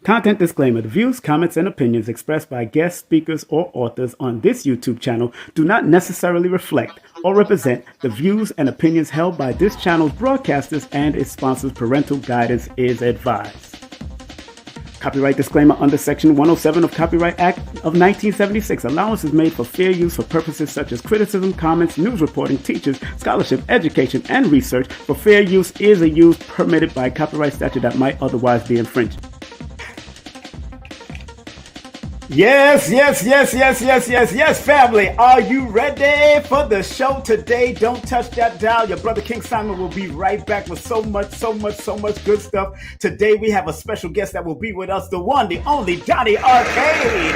Content disclaimer. The views, comments, and opinions expressed by guest speakers or authors on this YouTube channel do not necessarily reflect or represent the views and opinions held by this channel's broadcasters and its sponsors. Parental guidance is advised. Copyright disclaimer under Section 107 of Copyright Act of 1976. Allowance is made for fair use for purposes such as criticism, comments, news reporting, teachers, scholarship, education, and research. For fair use is a use permitted by copyright statute that might otherwise be infringed. Yes, family. Are you ready for the show today? Don't touch that dial. Your brother King Simon will be right back with so much good stuff. Today we have a special guest that will be with us, the one, the only Donny Arcade.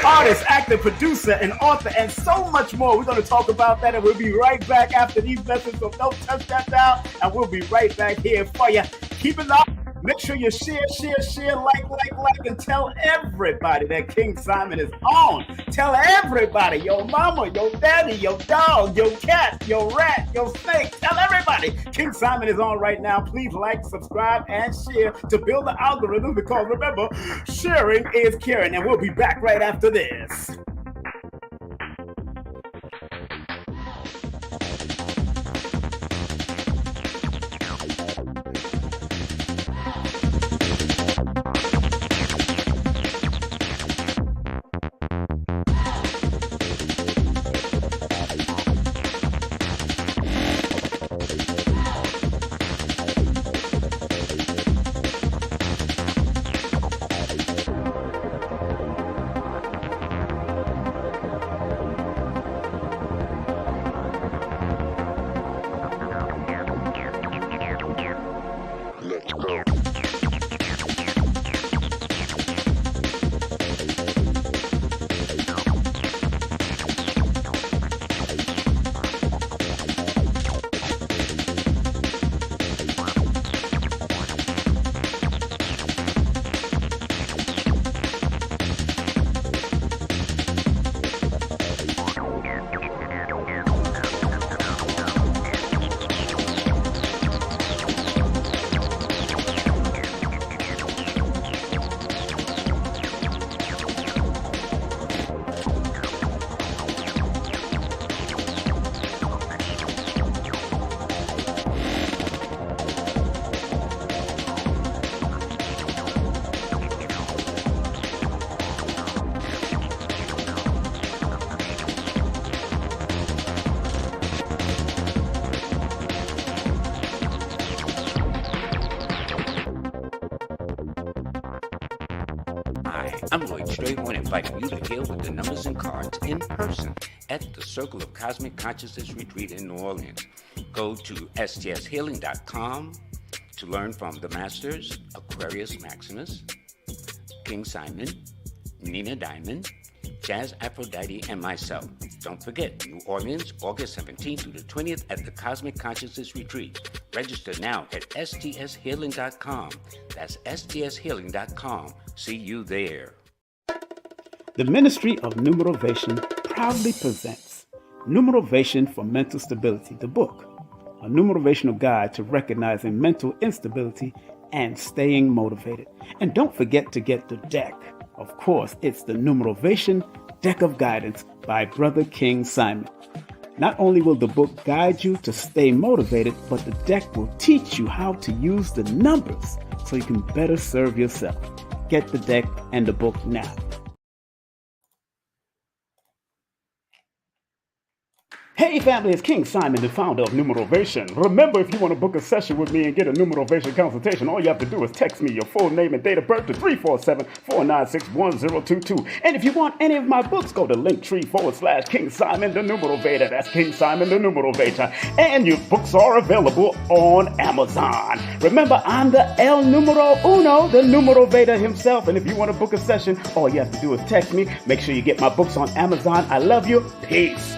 Artist, actor, producer, and author, and so much more. We're going to talk about that, and we'll be right back after these messages, so don't touch that dial, and we'll be right back here for you. Keep it locked. Make sure you share, like, and tell everybody that King Simon is on. Tell everybody, your mama, your daddy, your dog, your cat, your rat, your snake. Tell everybody King Simon is on right now. Please like, subscribe, and share to build the algorithm, because remember, sharing is caring. And we'll be back right after this. I'm Lloyd Strayhorn, inviting you to heal with the numbers and cards in person at the Circle of Cosmic Consciousness Retreat in New Orleans. Go to stshealing.com to learn from the Masters, Aquarius Maximus, King Simon, Nina Diamond, Jazz Aphrodite, and myself. Don't forget, New Orleans, August 17th through the 20th at the Cosmic Consciousness Retreat. Register now at stshealing.com. That's stshealing.com. See you there. The Ministry of Numerovation proudly presents Numerovation for Mental Stability, the book, a numerovational guide to recognizing mental instability and staying motivated. And don't forget to get the deck. Of course, it's the Numerovation Deck of Guidance by Brother King Simon. Not only will the book guide you to stay motivated, but the deck will teach you how to use the numbers so you can better serve yourself. Get the deck and the book now. Hey family, it's King Simon, the founder of Numerovation. Remember, if you want to book a session with me and get a Numerovation consultation, all you have to do is text me your full name and date of birth to 347-496-1022. And if you want any of my books, go to Linktr.ee/King Simon the Numerovator. That's King Simon the Numerovator. And your books are available on Amazon. Remember, I'm the El Numero Uno, the Numerovator himself. And if you want to book a session, all you have to do is text me. Make sure you get my books on Amazon. I love you. Peace.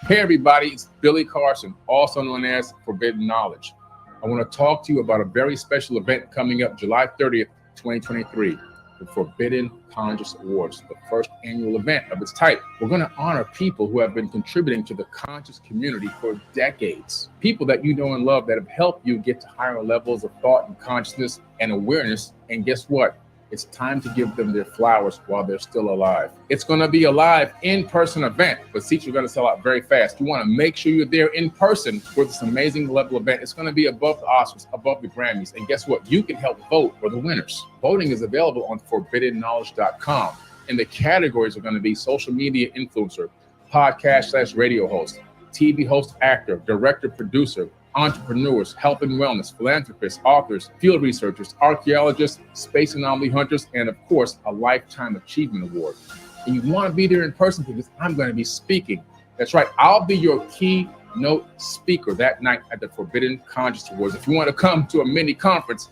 Hey everybody, it's Billy Carson, also known as Forbidden Knowledge. I want to talk to you about a very special event coming up July 30th, 2023. the Forbidden Conscious Awards, the first annual event of its type. We're going to honor people who have been contributing to the conscious community for decades. People that you know and love that have helped you get to higher levels of thought and consciousness and awareness. And guess what? It's time to give them their flowers while they're still alive. It's going to be a live in-person event, but seats are going to sell out very fast. You want to make sure you're there in person for this amazing level event. It's going to be above the Oscars, above the Grammys. And guess what? You can help vote for the winners. Voting is available on forbiddenknowledge.com. And the categories are going to be social media influencer, podcast/radio host, TV host, actor, director, producer, entrepreneurs, health and wellness, philanthropists, authors, field researchers, archaeologists, space anomaly hunters, and of course, a Lifetime Achievement Award. And you want to be there in person because I'm going to be speaking. That's right. I'll be your keynote speaker that night at the Forbidden Conscious Awards. If you want to come to a mini conference,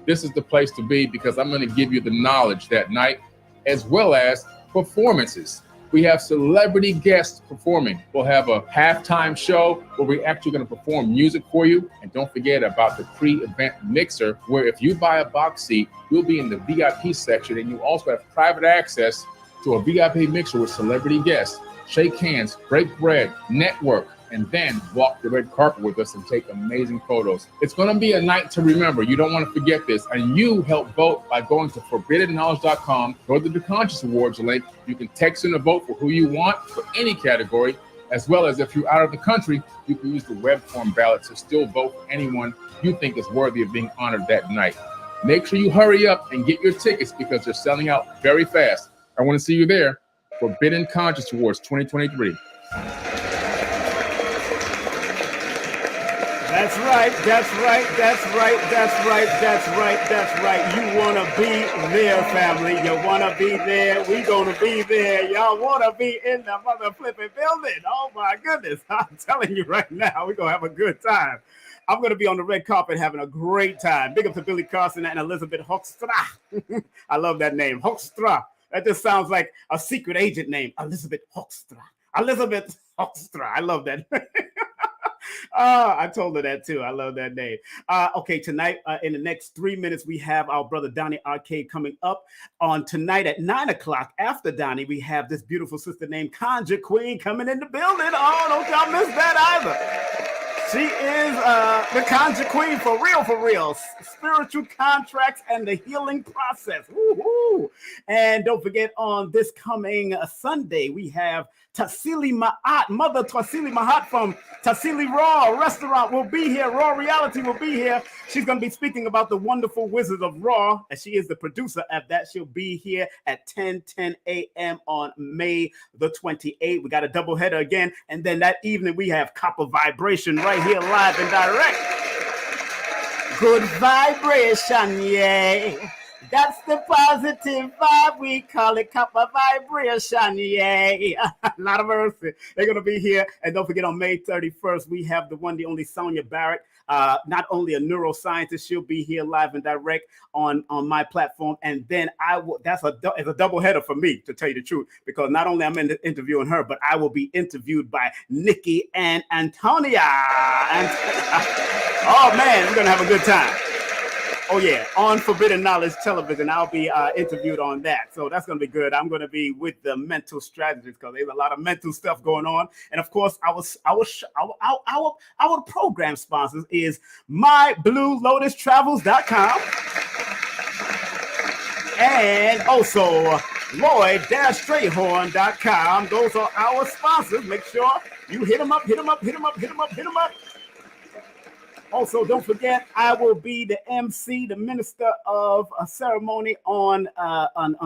this is the place to be because I'm going to give you the knowledge that night as well as performances. We have celebrity guests performing. We'll have a halftime show where we're actually going to perform music for you. And don't forget about the pre-event mixer, where if you buy a box seat, you'll be in the VIP section. And you also have private access to a VIP mixer with celebrity guests. Shake hands, break bread, network, and then walk the red carpet with us and take amazing photos. It's going to be a night to remember. You don't want to forget this. And you help vote by going to forbiddenknowledge.com, go to the Conscious Awards link. You can text in a vote for who you want for any category, as well as if you're out of the country, you can use the web form ballot to still vote for anyone you think is worthy of being honored that night. Make sure you hurry up and get your tickets because they're selling out very fast. I want to see you there. Forbidden Conscious Awards 2023. That's right, that's right, that's right, that's right, that's right, that's right. You want to be there, family. You want to be there. We going to be there. Y'all want to be in the mother flipping building. Oh, my goodness. I'm telling you right now, we're going to have a good time. I'm going to be on the red carpet having a great time. Big up to Billy Carson and Elizabeth Hoekstra. I love that name, Hoekstra. That just sounds like a secret agent name, Elizabeth Hoekstra. Elizabeth Hoekstra. I love that. I told her that too. I love that name. Okay, tonight in the next 3 minutes, we have our brother Donny Arcade coming up on tonight at 9 o'clock. After Donny, we have this beautiful sister named Conjure Queen coming in the building. Oh, don't y'all miss that either. She is the Conjure Queen for real, for real. Spiritual contracts and the healing process. Woo-hoo. And don't forget, on this coming Sunday, we have Tassili Mahat, Mother Tassili Mahat from Tassili Raw Restaurant will be here. Raw Reality will be here. She's going to be speaking about the wonderful Wizards of Raw, and she is the producer of that. She'll be here at 10 a.m. on May the 28th. We got a double header again, and then that evening we have Copper Vibration right here live and direct. Good vibration, yeah. That's the positive vibe. We call it Copper Vibration. Yay. A lot of mercy. They're going to be here. And don't forget, on May 31st, we have the one, the only Sonia Barrett. Not only a neuroscientist, she'll be here live and direct on my platform. And then it's a double header for me, to tell you the truth, because not only I'm interviewing her, but I will be interviewed by Nikki and Antonia. Oh, man, we're going to have a good time. Oh, yeah, on Forbidden Knowledge Television, I'll be interviewed on that. So that's going to be good. I'm going to be with the mental strategists because there's a lot of mental stuff going on. And, of course, our program sponsors is MyBlueLotusTravels.com and also Lloyd-Strayhorn.com. Those are our sponsors. Make sure you hit them up. Also, don't forget, I will be the MC, the minister of a ceremony on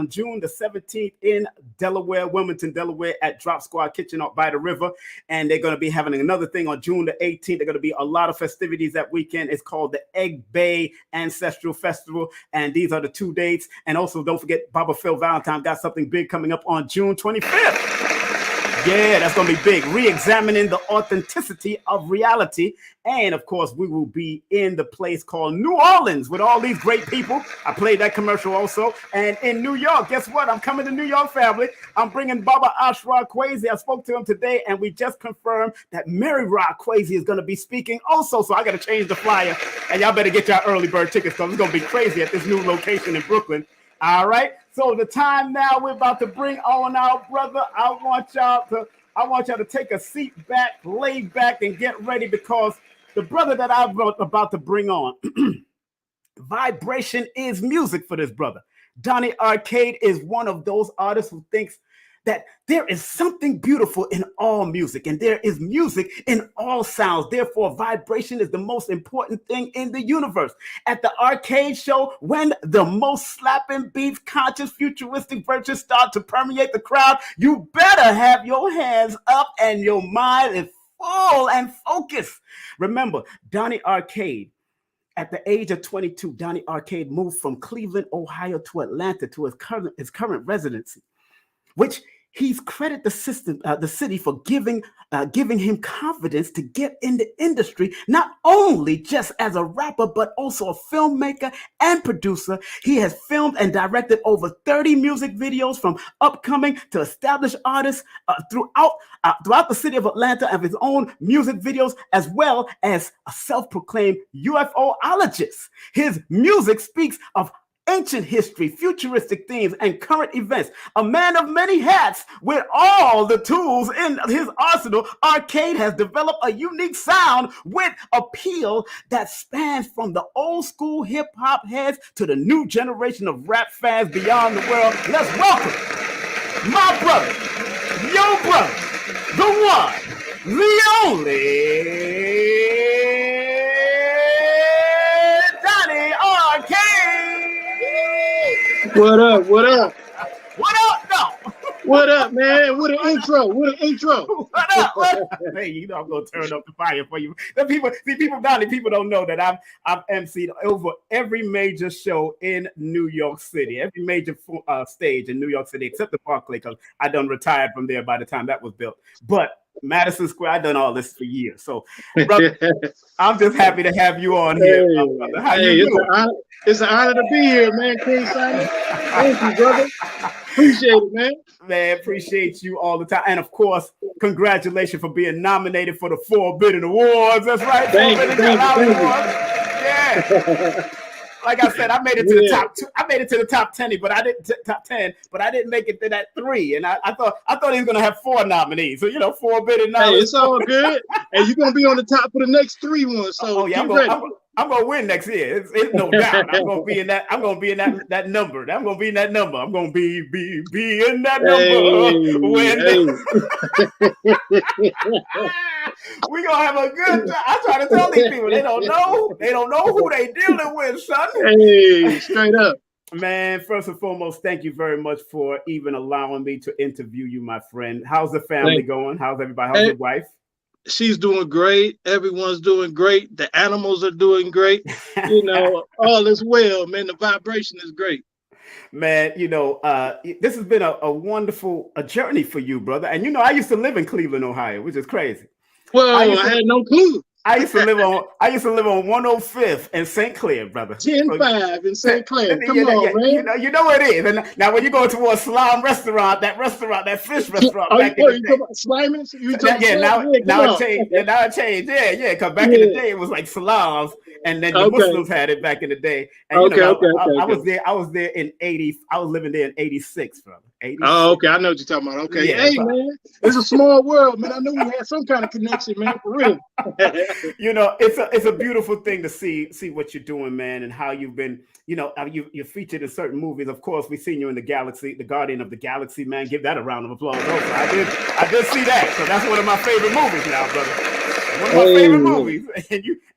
June the 17th in Delaware, Wilmington, Delaware, at Drop Squad Kitchen up by the river. And they're going to be having another thing on June the 18th. They're going to be a lot of festivities that weekend. It's called the Egg Bay Ancestral Festival. And these are the 2 dates. And also, don't forget, Baba Phil Valentine got something big coming up on June 25th. Yeah, that's going to be big. Re-examining the authenticity of reality. And, of course, we will be in the place called New Orleans with all these great people. I played that commercial also. And in New York, guess what? I'm coming to New York, family. I'm bringing Baba Ashra Kwesi. I spoke to him today, and we just confirmed that Mary Ra Kwesi is going to be speaking also. So I got to change the flyer. And y'all better get your early bird tickets because it's going to be crazy at this new location in Brooklyn. All right. So the time now, we're about to bring on our brother. I want y'all to take a seat back, lay back, and get ready, because the brother that I'm about to bring on, vibration is music for this brother. Donny Arcade is one of those artists who thinks that there is something beautiful in all music, and there is music in all sounds. Therefore, vibration is the most important thing in the universe. At the Arcade Show, when the most slapping beats, conscious, futuristic virtues start to permeate the crowd, you better have your hands up and your mind is full and focused. Remember, Donny Arcade, at the age of 22, Donny Arcade moved from Cleveland, Ohio to Atlanta to his current residency, which he's credited the city for giving him confidence to get in the industry, not only just as a rapper, but also a filmmaker and producer. He has filmed and directed over 30 music videos from upcoming to established artists throughout the city of Atlanta, of his own music videos, as well as a self-proclaimed UFOologist. His music speaks of ancient history, futuristic themes, and current events. A man of many hats with all the tools in his arsenal, Arcade has developed a unique sound with appeal that spans from the old school hip hop heads to the new generation of rap fans beyond the world. Let's welcome my brother, your brother, the one, the only, Donny Arcade. What up? What up? What up, no? What up, man? What an intro! What an intro! What up? What up? Hey, you know I'm gonna turn up the fire for you. The people, Donny, people don't know that I've emceed over every major show in New York City, every major stage in New York City, except the Barclay, because I done retired from there by the time that was built. But Madison Square, I've done all this for years. So, brother, I'm just happy to have you on here. Brother. How you doing? It's an honor to be here, man. King Simon. Thank you, brother. Appreciate it, man. Man, appreciate you all the time. And of course, congratulations for being nominated for the Forbidden Awards. That's right. Thank you. Yeah. Like I said, I made it to the top two. I made it to the top 10, but I didn't top 10, but I didn't make it to that 3. And I thought he was gonna have 4 nominees. So 4 bidding nominees. Hey, it's all good. And you're gonna be on the top for the next 3 ones. So I'm gonna win next year. It's no doubt. I'm gonna be in that. I'm gonna be in that number. I'm gonna be in that number. I'm gonna be in that number. We gonna have a good time. I try to tell these people they don't know who they dealing with, son. Hey, straight up. Man, first and foremost, thank you very much for even allowing me to interview you, my friend. How's the family going? How's everybody? How's your wife? She's doing great. Everyone's doing great. The animals are doing great. All is well, man. The vibration is great. Man, this has been a wonderful journey for you, brother. And I used to live in Cleveland, Ohio, which is crazy. Well, I had no clue. I used to live on 105th in St. Clair, brother. 10-5 in St. Clair. Come on, man. You know what it is. And now when you go to a Slam restaurant, that fish restaurant. You talking about Slimans? Now it changed. Yeah. Because back in the day it was like Salams, and then the Muslims had it back in the day. And I was there in 80. I was living there in 86, brother. 86. Oh, okay. I know what you're talking about. Okay. Yeah, hey, man. It's a small world, man. I knew we had some kind of connection, man, for real. It's a beautiful thing to see what you're doing, man, and how you've been, you're featured in certain movies. Of course, we've seen you in the Guardian of the Galaxy, man. Give that a round of applause. Also, I did see that. So that's one of my favorite movies now, brother. One of my favorite movies.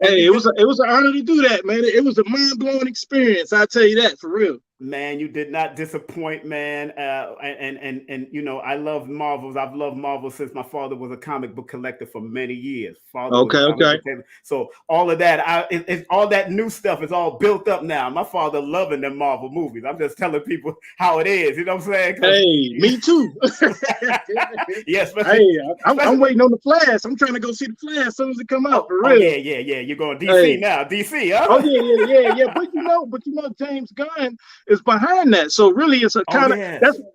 It was an honor to do that, man. It was a mind-blowing experience. I'll tell you that for real. Man, you did not disappoint, man. And I love Marvels. I've loved Marvel since my father was a comic book collector for many years. Okay. So all of that, all that new stuff is all built up now. My father loving them Marvel movies. I'm just telling people how it is. You know what I'm saying? Hey, me too. Yes. I'm waiting on the Flash. I'm trying to go see the Flash as soon as it come out. For real. Yeah. You're going DC now. DC, huh? Oh yeah. But James Gunn is behind that, so really it's a kind of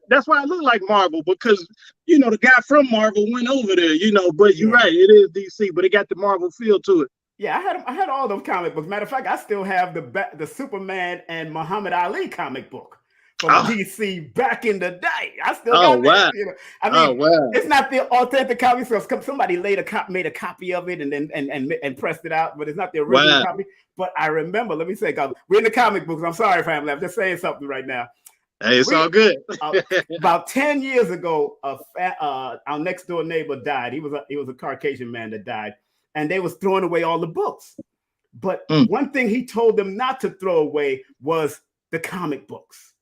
that's why I look like Marvel, because the guy from Marvel went over there, but you're right, it is DC, but it got the Marvel feel to it. Yeah, I had all those comic books. Matter of fact, I still have the Superman and Muhammad Ali comic book. from DC back in the day. I still got wow. that. You know, I mean, it's not the authentic copy. So somebody later made a copy of it and pressed it out, but it's not the original copy. But I remember. Let me say, because we're in the comic books. I'm sorry, family. I'm just saying something right now. Hey, it's all good. About 10 years ago, our next door neighbor died. He was a Caucasian man that died, and they was throwing away all the books. But one thing he told them not to throw away was the comic books.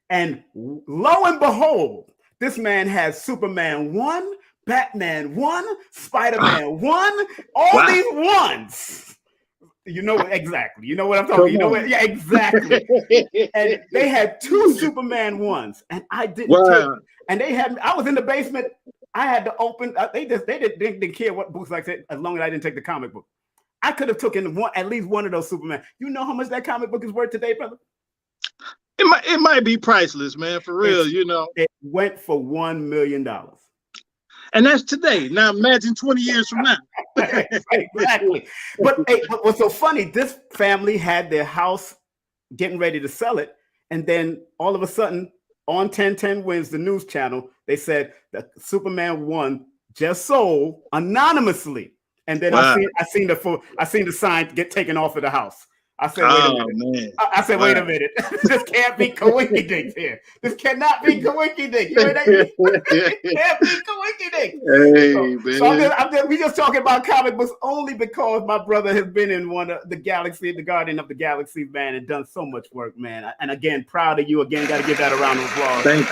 And lo and behold, this man has Superman 1, Batman 1, Spider-Man 1, all these ones. You know exactly. You know what I'm talking. You know what? Yeah, exactly. And they had 2 Superman 1s, and I didn't take. And they had. I was in the basement. I had to open. They didn't care what books I said as long as I didn't take the comic book. I could have taken at least one of those Superman. You know how much that comic book is worth today, brother? It might be priceless, man. For real, you know. It went for $1 million. And that's today. Now imagine 20 years from now. Exactly. But what's so funny, this family had their house getting ready to sell it. And then all of a sudden, on 1010 Wins, the news channel, they said that Superman 1 just sold anonymously. And then I seen the sign get taken off of the house. I said, wait a minute. Man. I said, wait a minute. This can't be coinky-dinks here. This cannot be coinky-dinks. It can't be coinky-dinks. Hey, we just talking about comic books only because my brother has been in one of the Guardian of the Galaxy, man, and done so much work, man. And again, proud of you. Again, got to give that a round of applause. Thank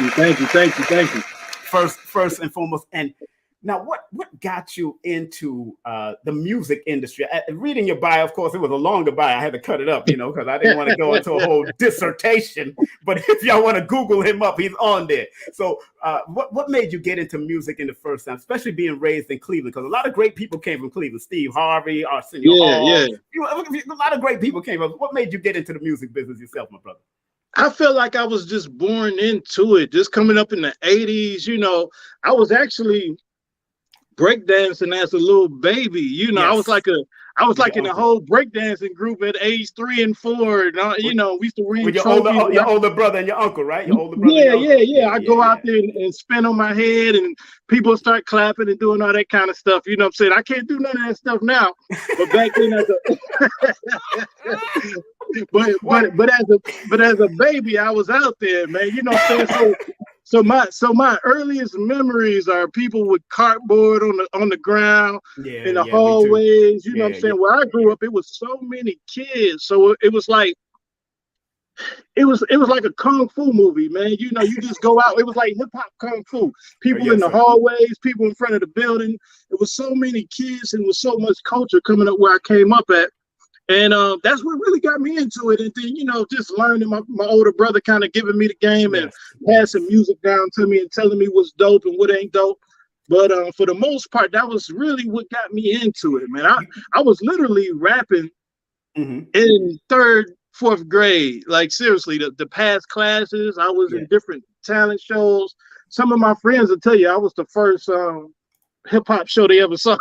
you. First and foremost. And now, what got you into the music industry? Reading your bio, of course, it was a longer bio. I had to cut it up, because I didn't want to go into a whole dissertation. But if y'all want to Google him up, he's on there. So what made you get into music in the first time, especially being raised in Cleveland? Because a lot of great people came from Cleveland. Steve Harvey, Arsenio Hall. A lot of great people came from. What made you get into the music business yourself, my brother? I feel like I was just born into it. Just coming up in the 80s, I was actually breakdancing as a little baby, yes. I was like in a whole breakdancing group at age 3 and 4. And, we used to win with your older brother and your uncle, right? Your older brother. Yeah. I go out there and spin on my head, and people start clapping and doing all that kind of stuff. You know what I'm saying? I can't do none of that stuff now, but back then, but as a baby, I was out there, man. You know what I'm saying? So my earliest memories are people with cardboard on the ground in the hallways. You know what I'm saying? Where I grew up, it was so many kids. So it was like a kung fu movie, man. You just go out. It was like hip hop kung fu. People in the hallways, people in front of the building. It was so many kids, and it was so much culture coming up where I came up at. And that's what really got me into it. And then, just learning my older brother kind of giving me the game and passing music down to me and telling me what's dope and what ain't dope. But for the most part, that was really what got me into it, man. I was literally rapping in 3rd, 4th grade. Like, seriously, the past classes, I was in different talent shows. Some of my friends will tell you I was the first hip hop show they ever saw.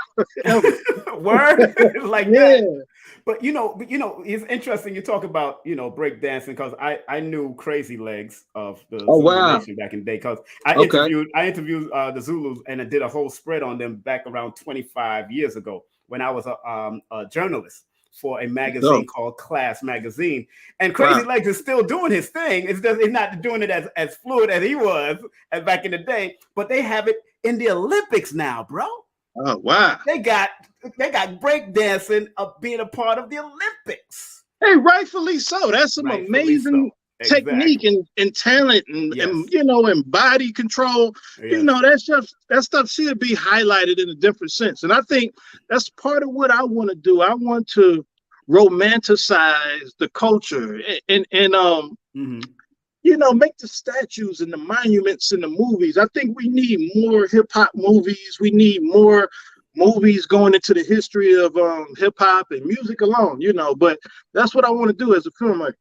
Word? Like that. But it's interesting you talk about break dancing, because I knew Crazy Legs of the Zulu Nation back in the day, because I interviewed the Zulus, and I did a whole spread on them back around 25 years ago when I was a journalist for a magazine called Class Magazine. And Crazy Legs is still doing his thing. It's just he's not doing it as fluid as he was as back in the day, but they have it in the Olympics now, bro. Oh wow! They got breakdancing being a part of the Olympics. Hey, rightfully so. That's some amazing technique and talent and body control. That stuff should be highlighted in a different sense. And I think that's part of what I want to do. I want to romanticize the culture and make the statues and the monuments in the movies. I think we need more hip hop movies. We need more movies going into the history of hip hop and music alone, but that's what I want to do as a filmmaker.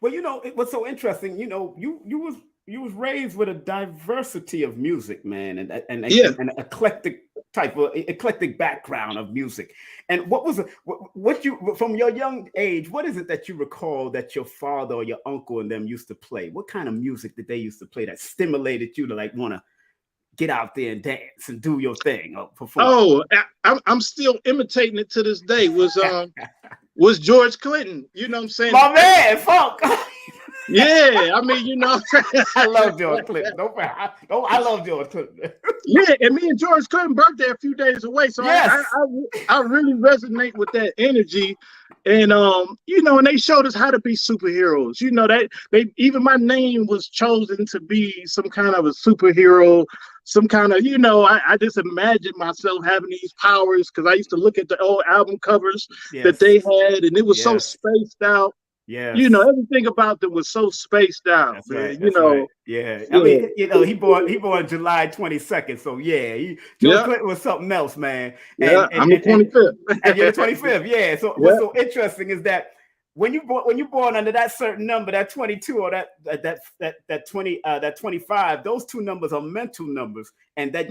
Well, it was so interesting. You was raised with a diversity of music, man, and eclectic type of eclectic background of music. And what you, from your young age, what is it that you recall that your father or your uncle and them used to play? What kind of music did they used to play that stimulated you to like want to get out there and dance and do your thing or perform? Oh, I'm still imitating it to this day. Was George Clinton? You know what I'm saying? My man, funk. Yeah, I mean, you know, I love George Clinton. I love George Clinton. Yeah, and me and George Clinton birthday a few days away, so yes. I really resonate with that energy, and you know, and they showed us how to be superheroes. You know, that they even my name was chosen to be some kind of a superhero, some kind of, you know, I just imagined myself having these powers because I used to look at the old album covers that they had, and it was so spaced out. Yeah, you know, everything about them was so spaced out, that's man. Right, you know, right. Yeah. I mean, you know, he born July 22nd, so yeah, George Clinton was something else, man. And I'm the 25th, and you're the 25th. Yeah. So what's so interesting is that when you're born under that certain number, that 22 or that 20, that 25, those two numbers are mental numbers, and that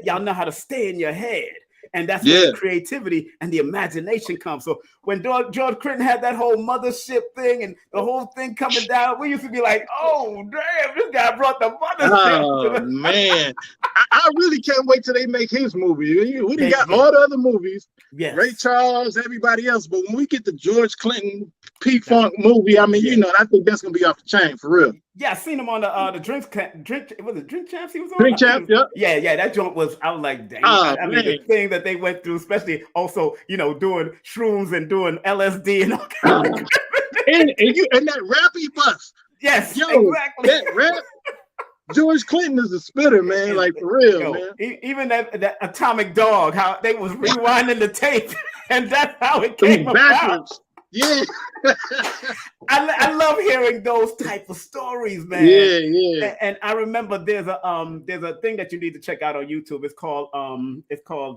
y'all know how to stay in your head. And that's where the creativity and the imagination comes. So when George Clinton had that whole mothership thing and the whole thing coming down, we used to be like, oh, damn, this guy brought the mothership. Oh, man. I really can't wait till they make his movie. We done got all the other movies, Ray Charles, everybody else. But when we get the George Clinton P-Funk movie, I mean, you know, I think that's going to be off the chain for real. Yeah, I seen him on the Drink was it Drink Champs he was on? Drink Champs, yeah, that joint was, I was like, dang. I mean, the thing that they went through, especially also, you know, doing shrooms and doing LSD and all kinds of and that rappy bus. Yes, yo, exactly. That rap, George Clinton is a spitter, man, like for real, man. Even that Atomic Dog, how they was rewinding the tape, and that's how it came about. Yeah, I love hearing those type of stories, man. Yeah. And I remember there's a thing that you need to check out on YouTube. It's called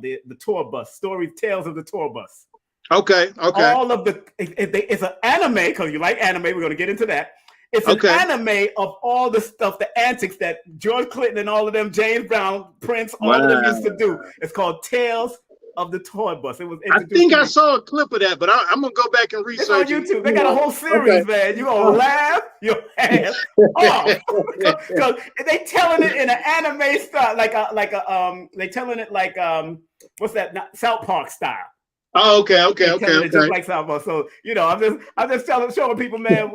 the Tour Bus, Tales of the Tour Bus. Okay. All of it's an anime, because you like anime. We're gonna get into that. It's an anime of all the stuff, the antics that George Clinton and all of them, James Brown, Prince, all of them used to do. It's called Tales of the Tour Bus. It was. I think I saw a clip of that, but I'm gonna go back and research it. On YouTube, they got a whole series, man. You gonna laugh your ass off because they telling it in an anime style, they telling it like what's that? South Park style. Oh, okay. Just like South Park. So you know, I'm just showing people, man.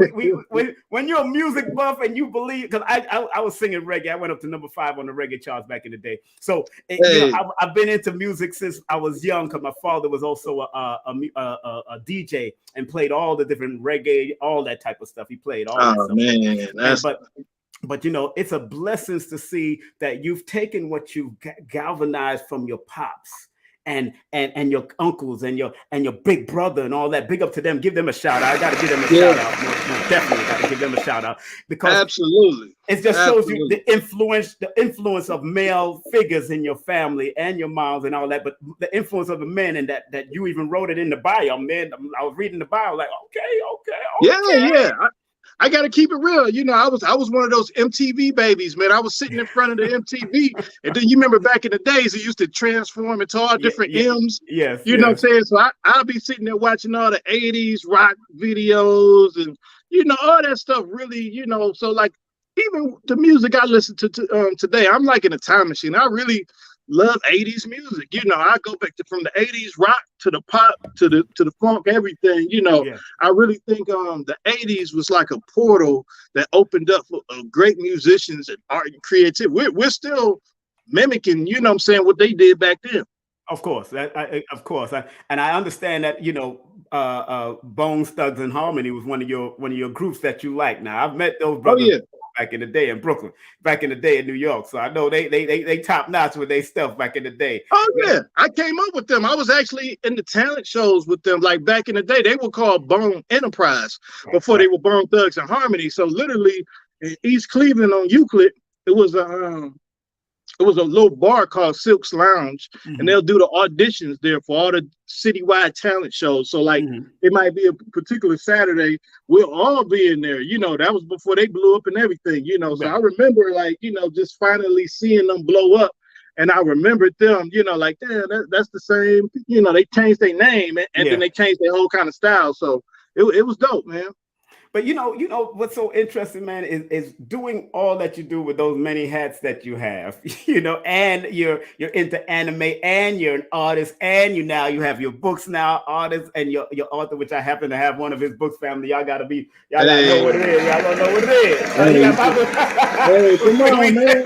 When you're a music buff and you believe, because I was singing reggae. I went up to number 5 on the reggae charts back in the day. So you know, I've been into music since I was young, because my father was also a DJ and played all the different reggae, all that type of stuff. He played all that stuff. But you know, it's a blessing to see that you've taken what you galvanized from your pops and your uncles and your big brother and all that. Big up to them. Give them a shout out. I got to give them a shout out. Most definitely got to give them a shout out, because absolutely it just shows you the influence of male figures in your family and your moms and all that. But the influence of the men, and that you even wrote it in the bio, man. I was reading the bio like, okay. Yeah. I got to keep it real. You know, I was one of those MTV babies, man. I was sitting in front of the MTV, and then you remember back in the days, it used to transform into all different M's. Yes. You know what I'm saying? So I'll be sitting there watching all the 80s rock videos and, you know, all that stuff really, you know. So like even the music I listen to today, I'm like in a time machine. I really love 80s music. You know, I go back from the 80s rock to the pop to the funk, everything. You know, I really think the 80s was like a portal that opened up for great musicians and art and creativity. We're still mimicking, you know what I'm saying, what they did back then. Of course, of course, and I understand that, you know, Bones Thugs and Harmony was one of your groups that you like. Now I've met those brothers back in the day in Brooklyn, back in the day in New York, so I know they top notch with their stuff back in the day. Oh yeah, I came up with them. I was actually in the talent shows with them. Like back in the day, they were called Bone Enterprise before they were Bone Thugs and Harmony. So literally in East Cleveland on Euclid, it was a little bar called Silk's Lounge, and they'll do the auditions there for all the citywide talent shows. So like it might be a particular Saturday, we'll all be in there. You know, that was before they blew up and everything, you know. So I remember, like, you know, just finally seeing them blow up and I remembered them, you know, like, damn, that's the same, you know, they changed their name and then they changed their whole kind of style. So it was dope, man. But you know what's so interesting, man, is doing all that you do with those many hats that you have, you know, and you're into anime, and you're an artist, and you have your books now, artists, and your author, which I happen to have one of his books, family. Y'all gotta know what it is. Y'all don't know what it is. Hey, come on, man.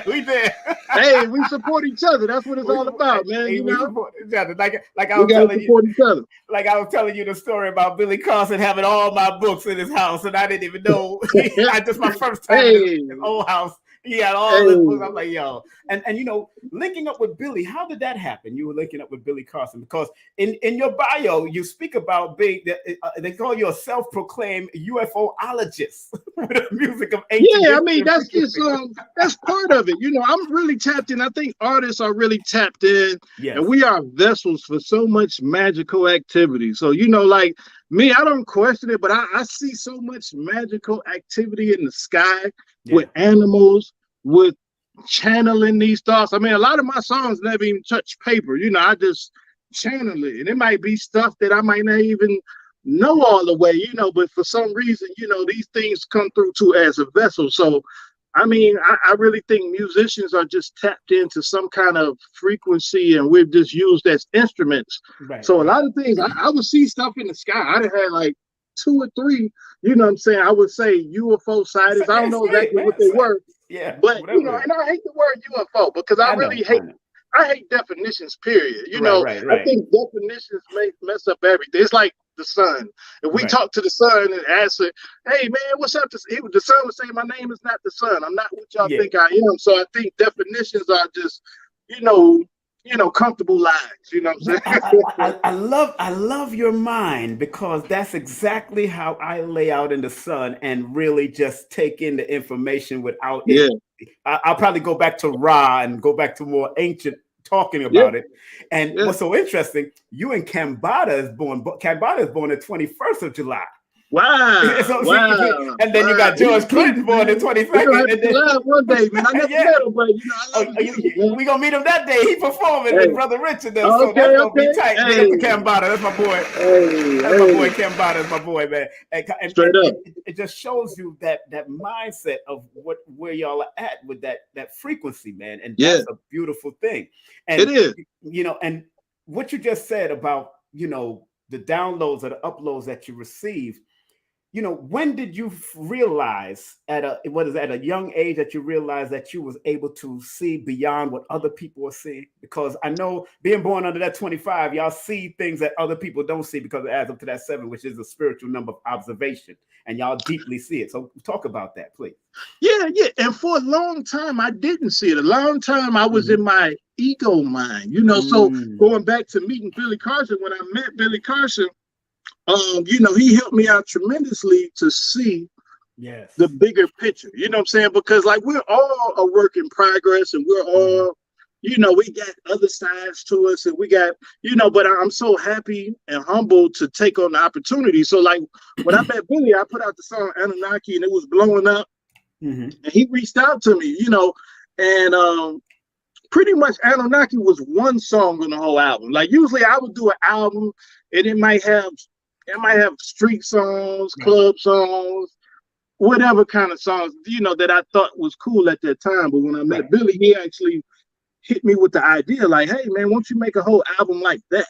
We there. Hey, we support each other. That's what it's all about, man. Hey, you we know? support each other. Like I was telling you, each other. Like I was telling you the story about Billy Carson having all my books in his house, and I didn't even know. I just my first time in his old house. He had all his books. I'm like, yo, and you know, linking up with Billy. How did that happen? You were linking up with Billy Carson because in your bio you speak about being they call you a self-proclaimed UFOologist with the music of ancient. Yeah, I mean that's just that's part of it. You know, I'm really tapped in. I think artists are really tapped in, and we are vessels for so much magical activity. So you know, like me, I don't question it, but I see so much magical activity in the sky with animals, with channeling these thoughts. I mean, a lot of my songs never even touch paper. You know, I just channel it. And it might be stuff that I might not even know all the way, you know, but for some reason, you know, these things come through too as a vessel. So, I mean, I really think musicians are just tapped into some kind of frequency and we're just used as instruments. Right. So a lot of things, I would see stuff in the sky. I had like 2 or 3, you know what I'm saying? I would say UFO sightings. I don't know exactly what they were. Yeah. But, you know, and I hate the word UFO because I really hate definitions, period. You know, I think definitions mess up everything. It's like the sun. If we talk to the sun and ask it, hey, man, what's up? The sun would say, my name is not the sun. I'm not what y'all think I am. So I think definitions are just, you know, comfortable lines. You know what I'm saying? I love your mind because that's exactly how I lay out in the sun and really just take in the information without it. I'll probably go back to Ra and go back to more ancient talking about it. And what's so interesting, you and Kambada is born the 21st of July. Wow. And then you got George Clinton born the 22nd. And then one day, man. I never met him, but you know, we gonna meet him that day. He performing with Brother Richard. So that's gonna be tight. Kambada, that's my boy. That's my boy Kambada, that's my boy, man. And straight up. It just shows you that mindset of where y'all are at with that frequency, man. And that's a beautiful thing. And it is. You know, and what you just said about, you know, the downloads or the uploads that you receive. You know, when did you realize at a young age that you realized that you was able to see beyond what other people are seeing? Because I know being born under that 25, y'all see things that other people don't see because it adds up to that 7, which is a spiritual number of observation, and y'all deeply see it. So talk about that, please. Yeah. And for a long time, I didn't see it. A long time, I was in my ego mind, you know. So going back to meeting Billy Carson, when I met Billy Carson, you know, he helped me out tremendously to see the bigger picture. You know what I'm saying? Because like we're all a work in progress, and we're all, you know, we got other sides to us, and we got, you know. But I'm so happy and humbled to take on the opportunity. So like when I met Billy, I put out the song Anunnaki, and it was blowing up. And he reached out to me, you know, and pretty much Anunnaki was one song on the whole album. Like usually I would do an album and it might have street songs, club songs, whatever kind of songs, you know, that I thought was cool at that time. But when I met Billy, he actually hit me with the idea like, hey man, won't you make a whole album like that?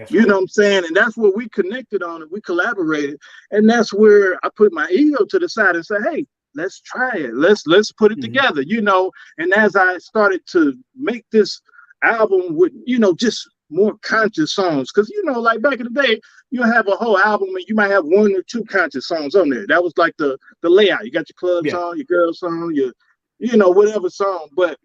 You know what I'm saying? And that's where we connected on it. We collaborated. And that's where I put my ego to the side and said, hey, let's try it. Let's put it together, you know. And as I started to make this album with, you know, just more conscious songs, because, you know, like back in the day, you'll have a whole album and you might have 1 or 2 conscious songs on there. That was like the layout. You got your club song, your girl song, your, you know, whatever song. But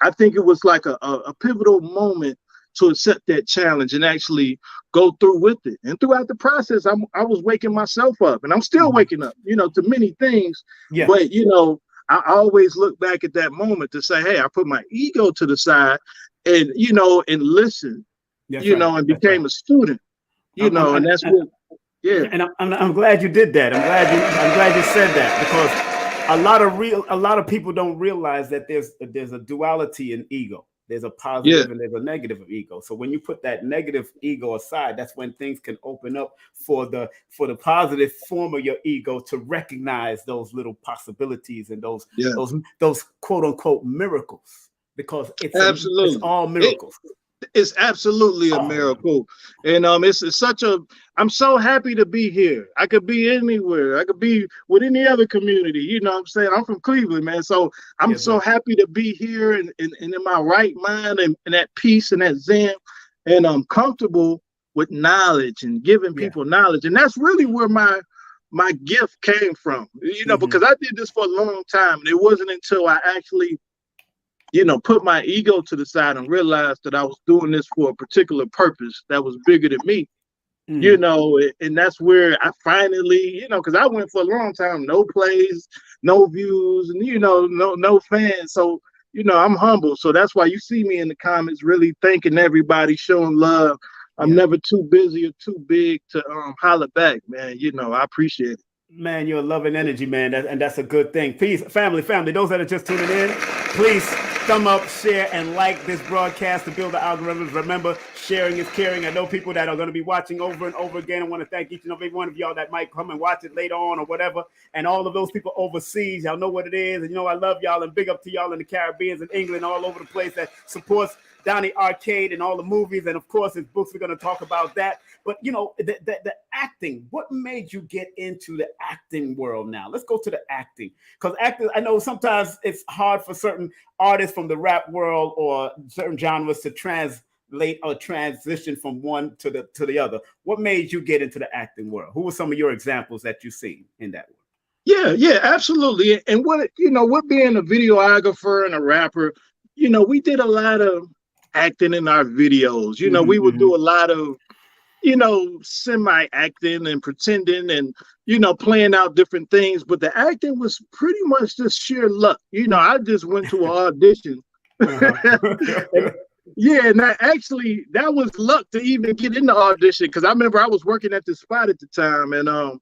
I think it was like a pivotal moment to accept that challenge and actually go through with it. And throughout the process, I was waking myself up, and I'm still waking up, you know, to many things. But, you know, I always look back at that moment to say, hey, I put my ego to the side and, you know, and listen, you know, and became a student, you know, and that's what, And I'm glad you did that. I'm glad you said that, because a lot of people don't realize that there's a duality in ego. There's a positive and there's a negative ego. So when you put that negative ego aside, that's when things can open up for the positive form of your ego to recognize those little possibilities and those quote unquote miracles, because it's all miracles. It's absolutely a miracle. And it's such a, I'm so happy to be here. I could be anywhere. I could be with any other community. You know what I'm saying? I'm from Cleveland, man. So I'm so happy to be here and in my right mind and at peace and at zen. And I'm comfortable with knowledge and giving people knowledge. And that's really where my gift came from, you know, because I did this for a long time. And it wasn't until I actually, you know, put my ego to the side and realized that I was doing this for a particular purpose that was bigger than me, you know, and that's where I finally, you know, because I went for a long time, no plays, no views, and, you know, no fans. So, you know, I'm humble. So that's why you see me in the comments really thanking everybody, showing love. I'm never too busy or too big to holler back, man. You know, I appreciate it. Man, you're a loving energy, man, and that's a good thing. Peace, family. Those that are just tuning in, please thumb up, share, and like this broadcast to build the algorithms. Remember, sharing is caring. I know people that are going to be watching over and over again. I want to thank each and every one of y'all that might come and watch it later on or whatever. And all of those people overseas, y'all know what it is. And you know I love y'all, and big up to y'all in the Caribbean and England, all over the place that supports Donny Arcade and all the movies, and of course his books. We're going to talk about that. But you know, the acting, what made you get into the acting world now? Let's go to the acting, because acting, I know sometimes it's hard for certain artists from the rap world or certain genres to translate or transition from one to the other. What made you get into the acting world? Who were some of your examples that you've seen in that world? Yeah, absolutely. And what being a videographer and a rapper, you know, we did a lot of acting in our videos. You know, we would do a lot of, you know, semi-acting and pretending and, you know, playing out different things. But the acting was pretty much just sheer luck. You know, I just went to an audition. And that was luck to even get in the audition, because I remember I was working at this spot at the time, and a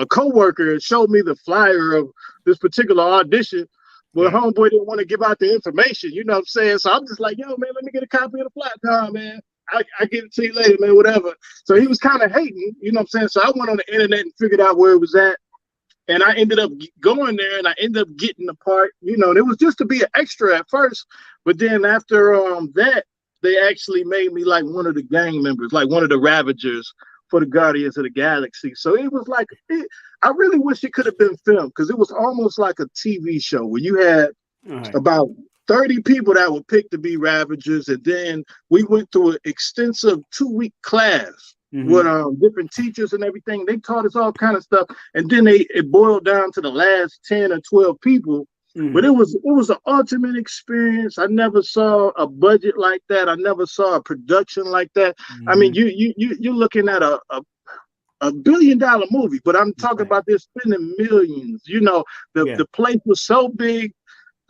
coworker showed me the flyer of this particular audition. Well, homeboy didn't want to give out the information, you know what I'm saying? So I'm just like, yo, man, let me get a copy of the flyer. Nah, man, I give it to you later, man, whatever. So he was kind of hating, you know what I'm saying? So I went on the internet and figured out where it was at. And I ended up going there, and I ended up getting the part, you know, and it was just to be an extra at first. But then after that, they actually made me like one of the gang members, like one of the Ravagers for the Guardians of the Galaxy. So it was like, I really wish it could have been filmed, because it was almost like a TV show where you had about 30 people that were picked to be Ravagers. And then we went through an extensive 2-week class with different teachers and everything. They taught us all kind of stuff. And then it boiled down to the last 10 or 12 people. But it was an ultimate experience. I never saw a budget like that. I never saw a production like that. I mean, you're looking at a $1 billion movie, but I'm talking about they're spending millions. You know, the place was so big,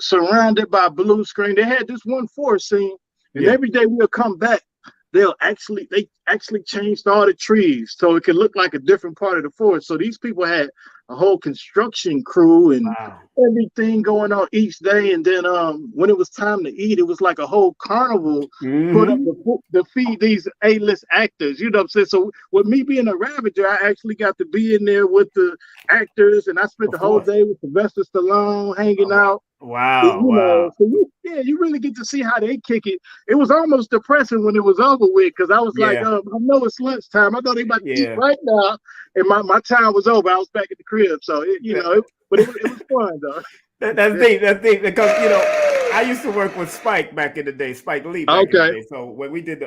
surrounded by blue screen. They had this one forest scene, and every day we'll come back, they actually changed all the trees so it could look like a different part of the forest. So these people had a whole construction crew and everything going on each day. And then when it was time to eat, it was like a whole carnival put up to feed these A-list actors. You know what I'm saying? So with me being a Ravager, I actually got to be in there with the actors, and I spent the whole day with Sylvester Stallone hanging out. Wow. So you really get to see how they kick it. It was almost depressing when it was over with, because I was like, I know it's lunchtime. I know they about to eat right now, and my time was over. I was back at the crib, so but it was fun though. That's deep, because you know I used to work with Spike back in the day, Spike Lee back in the day. So when we did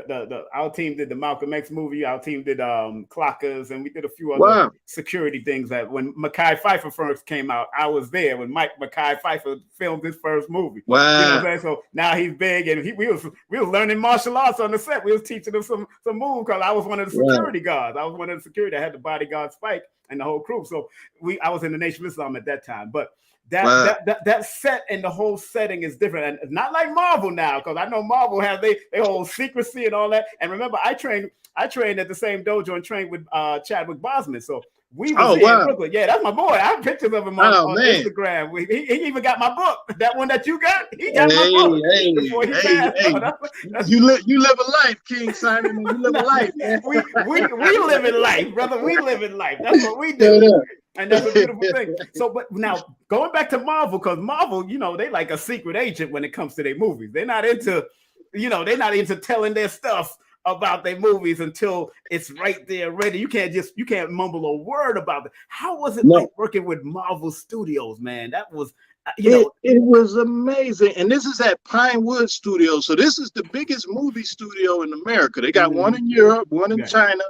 our team did the Malcolm X movie, our team did Clockers, and we did a few other security things. That when Mekhi Phifer first came out, I was there when Mekhi Phifer filmed his first movie. Wow. You know what I'm saying? So now he's big, and we was learning martial arts on the set. We was teaching him some moves, because I was one of the security guards. I was one of the security that had the bodyguard Spike and the whole crew. So I was in the Nation of Islam at that time, but that set and the whole setting is different, and not like Marvel now, because I know Marvel has they whole secrecy and all that. And remember, I trained at the same dojo and trained with Chadwick Boseman. So We was in Brooklyn. Yeah, that's my boy. I have pictures of him on Instagram. He even got my book. That one that you got, he got my book before he passed. You live a life, King Simon. You live a life. we live in life, brother. We live in life. That's what we do. And that's a beautiful thing. So, but now going back to Marvel, because Marvel, they like a secret agent when it comes to their movies. They're not into, they're not into telling their stuff about their movies until it's right there ready. You can't mumble a word about it. How was it like working with Marvel Studios, man? That was it was amazing. And this is at Pinewood Studios. So this is the biggest movie studio in America. They got one in Europe, one in China.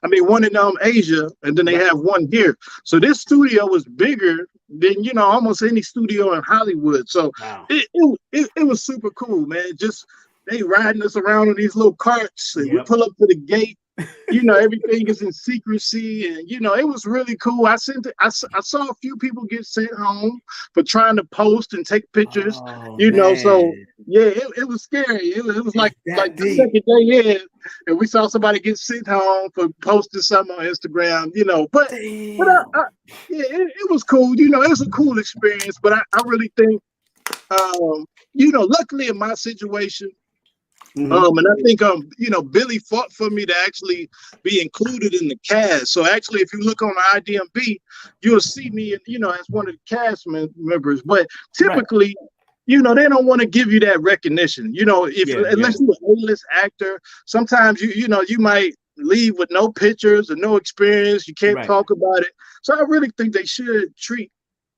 I mean, one in Asia, and then they have one here. So this studio was bigger than almost any studio in Hollywood. So it was super cool, man. Just they riding us around in these little carts, and we pull up to the gate. Everything is in secrecy, and it was really cool. I saw a few people get sent home for trying to post and take pictures. So it was scary. It was like the second day in, and we saw somebody get sent home for posting something on Instagram. But it was cool. It was a cool experience. But I really think, luckily in my situation. And I think Billy fought for me to actually be included in the cast. So actually, if you look on IDMB, you'll see me, as one of the cast members. But typically, they don't want to give you that recognition. Unless you're an A-list actor, sometimes you might leave with no pictures or no experience. You can't talk about it. So I really think they should treat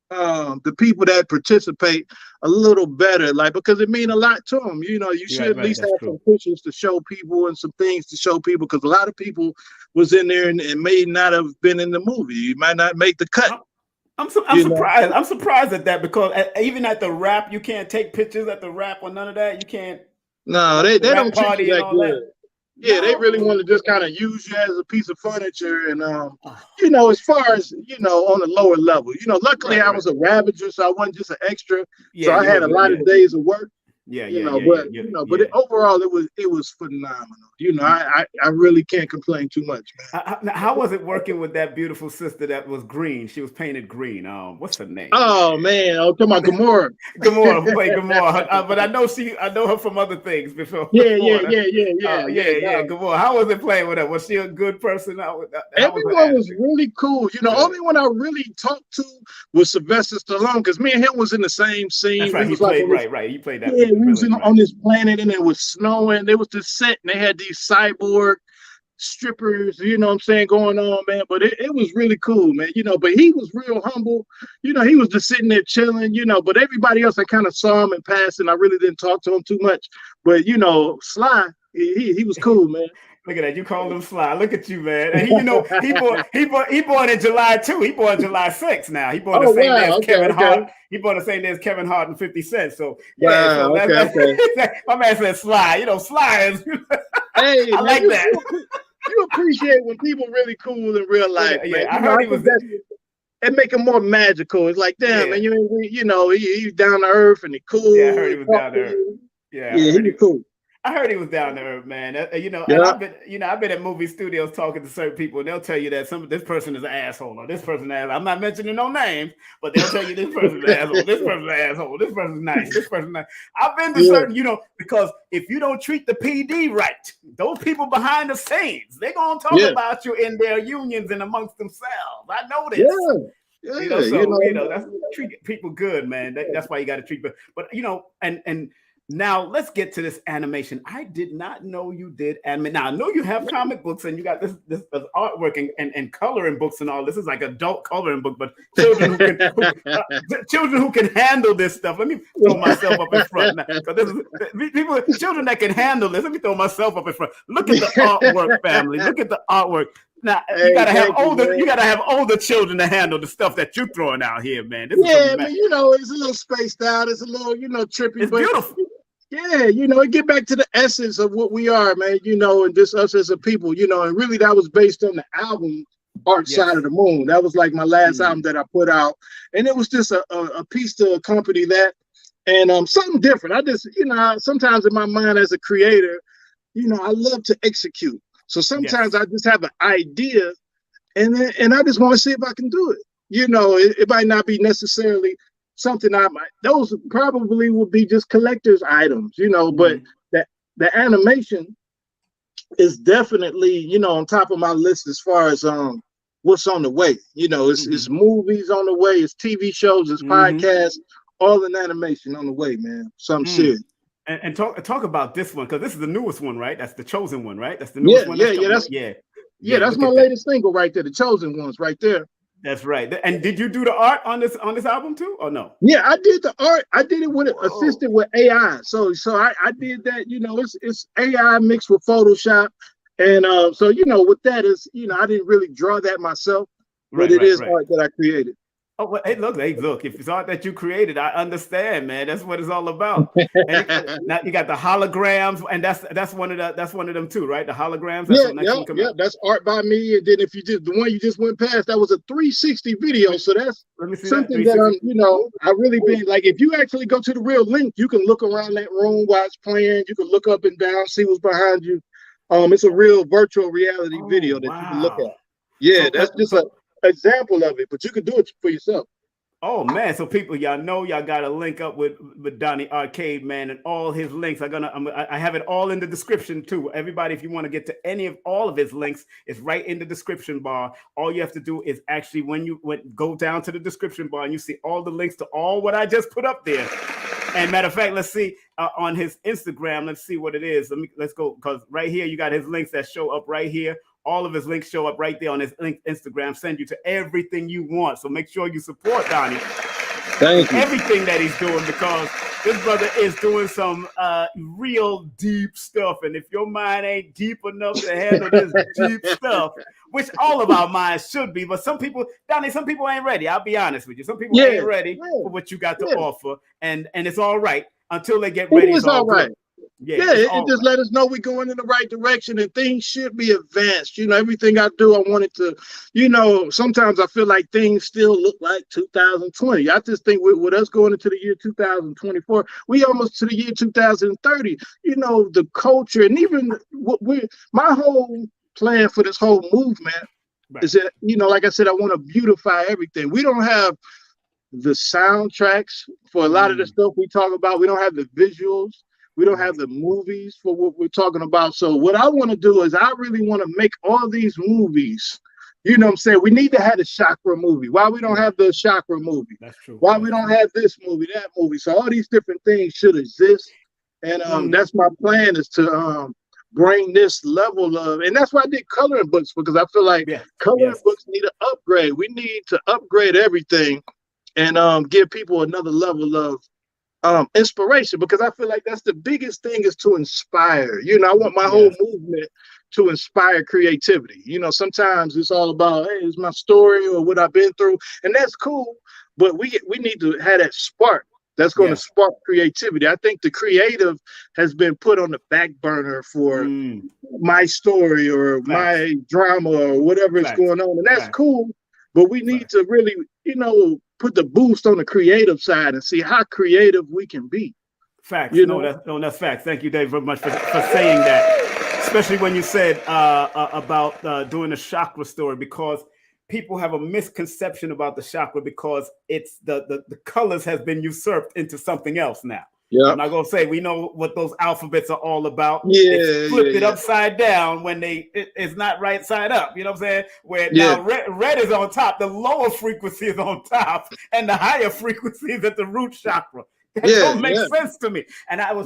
the people that participate a little better, because it means a lot to them. You should at least have some pictures to show people and some things to show people, because a lot of people was in there and may not have been in the movie. You might not make the cut. I'm surprised. I'm surprised at that, because even at the rap, you can't take pictures at the rap or none of that. You can't. No, they don't treat you that good. Yeah, they really want to just kind of use you as a piece of furniture, and as far as on the lower level, luckily I was a Ravager, so I wasn't just an extra. So I had a lot of days of work. But overall it was phenomenal. I really can't complain too much, man. How was it working with that beautiful sister that was green? She was painted green. What's her name? Oh man, come on, Gamora. Gamora, who played Gamora? But I know her from other things before. Yeah. Gamora. How was it playing with her? Was she a good person? Everyone was really cool. Only one I really talked to was Sylvester Stallone, because me and him was in the same scene. That's right. He played that. Yeah, we was on this planet, and it was snowing. There was this set, and they had these cyborg strippers, going on, man. But it was really cool, man. But he was real humble. He was just sitting there chilling, But everybody else, I kind of saw him in passing. I really didn't talk to him too much. But Sly, he was cool, man. Look at that. You called him Sly. Look at you, man. And he born in July too. He born July 6th now. He born the same day as Kevin Hart. He born the same day as Kevin Hart and 50 Cent. So yeah, my man said Sly. Sly is hey, I like that. You appreciate when people really cool in real life. Yeah, I heard he was it make him more magical. It's like, damn, man, he's down to earth and he cool. Yeah, I heard he was down to earth. Yeah, he was cool. I heard he was down to earth, man. And I've been at movie studios talking to certain people, and they'll tell you that this person is an asshole, or this person is an asshole. I'm not mentioning no names, but they'll tell you this person's an asshole, this person's an asshole, this person's nice, this person's nice. I've been to certain, because if you don't treat the PD right, those people behind the scenes, they're gonna talk about you in their unions and amongst themselves. I know this. That's treat people good, man. That's why you got to treat. But and now let's get to this animation. I did not know you did anime. Now I know you have comic books and you got this artwork and coloring books and all. This is like adult coloring book, but children who can handle this stuff. Let me throw myself up in front now, because children that can handle this. Let me throw myself up in front. Look at the artwork, family. Look at the artwork. Now you gotta have older children to handle the stuff that you're throwing out here, man. It's a little spaced out. It's a little, trippy. It's beautiful. Yeah, it get back to the essence of what we are, man, and just us as a people, and really that was based on the album Art Side of the Moon. That was like my last album that I put out. And it was just a piece to accompany that. And something different. I just, sometimes in my mind as a creator, I love to execute. So sometimes I just have an idea and I just want to see if I can do it. You know, it might not be necessarily something those probably would be just collector's items, you know, but the animation is definitely, you know, on top of my list as far as what's on the way. You know, it's movies on the way, it's TV shows, it's podcasts, all in animation on the way, man. Something serious. And talk about this one, because this is the newest one, right? That's the Chosen one, right? That's the newest one. That's my latest single right there. The Chosen one's right there. That's right. And did you do the art on this album too, or no? Yeah, I did the art. I did it with assisted with AI. So I did that. You know, it's AI mixed with Photoshop, and so you know, with that is, you know, I didn't really draw that myself, but it is art that I created. Oh, well, hey, look! If it's art that you created, I understand, man. That's what it's all about. Now you got the holograms, and that's one of them too, right? The holograms. That's that's art by me. And then if you did the one you just went past, that was a 360 video. So that's something that I'm, you know, I really been like. If you actually go to the real link, you can look around that room while it's playing. You can look up and down, see what's behind you. It's a real virtual reality video that you can look at. Yeah, so that's just an example of it, but you can do it for yourself. Oh man, so people, y'all know y'all gotta link up with Donny Arcade, man, and all his links. I have it all in the description too. Everybody, if you want to get to all of his links, it's right in the description bar. All you have to do is actually go down to the description bar and you see all the links to all what I just put up there. And matter of fact, let's see on his Instagram. Let's see what it is. Let's go, because right here you got his links that show up right here. All of his links show up right there on his Instagram, send you to everything you want. So make sure you support Donny. Thank you. Everything that he's doing, because this brother is doing some real deep stuff. And if your mind ain't deep enough to handle this deep stuff, which all of our minds should be, but some people, Donny, some people ain't ready. I'll be honest with you. Some people ain't ready for what you got to offer. And it's all right until they get ready. It's all right. Good. It just let us know we're going in the right direction and things should be advanced. You know, everything I do, I wanted to, you know, sometimes I feel like things still look like 2020. I just think with us going into the year 2024, we almost to the year 2030, you know, the culture and even my whole plan for this whole movement is that, you know, like I said, I want to beautify everything. We don't have the soundtracks for a lot of the stuff we talk about. We don't have the visuals. We don't have the movies for what we're talking about. So what I want to do is I really want to make all these movies. You know what I'm saying? We need to have the chakra movie. Why we don't have the chakra movie? That's true. Why we don't have this movie, that movie? So all these different things should exist. And that's my plan, is to bring this level of, and that's why I did coloring books, because I feel like coloring books need an upgrade. We need to upgrade everything and give people another level of inspiration, because I feel like that's the biggest thing, is to inspire. You know, I want my whole movement to inspire creativity. You know, sometimes it's all about, hey, it's my story or what I've been through, and that's cool, but we need to have that spark that's going to spark creativity. I think the creative has been put on the back burner for my story or my drama or whatever is going on, and that's cool, but we need to really, you know, put the boost on the creative side and see how creative we can be. Facts. That's facts. Thank you, Dave, very much for saying that. Especially when you said about doing a chakra story, because people have a misconception about the chakra, because it's the colors has been usurped into something else now. Yeah, I'm not gonna say we know what those alphabets are all about. It's flipped it upside down when it's not right side up. You know what I'm saying? Where now red is on top, the lower frequency is on top, and the higher frequency is at the root chakra. That don't make sense to me. And I was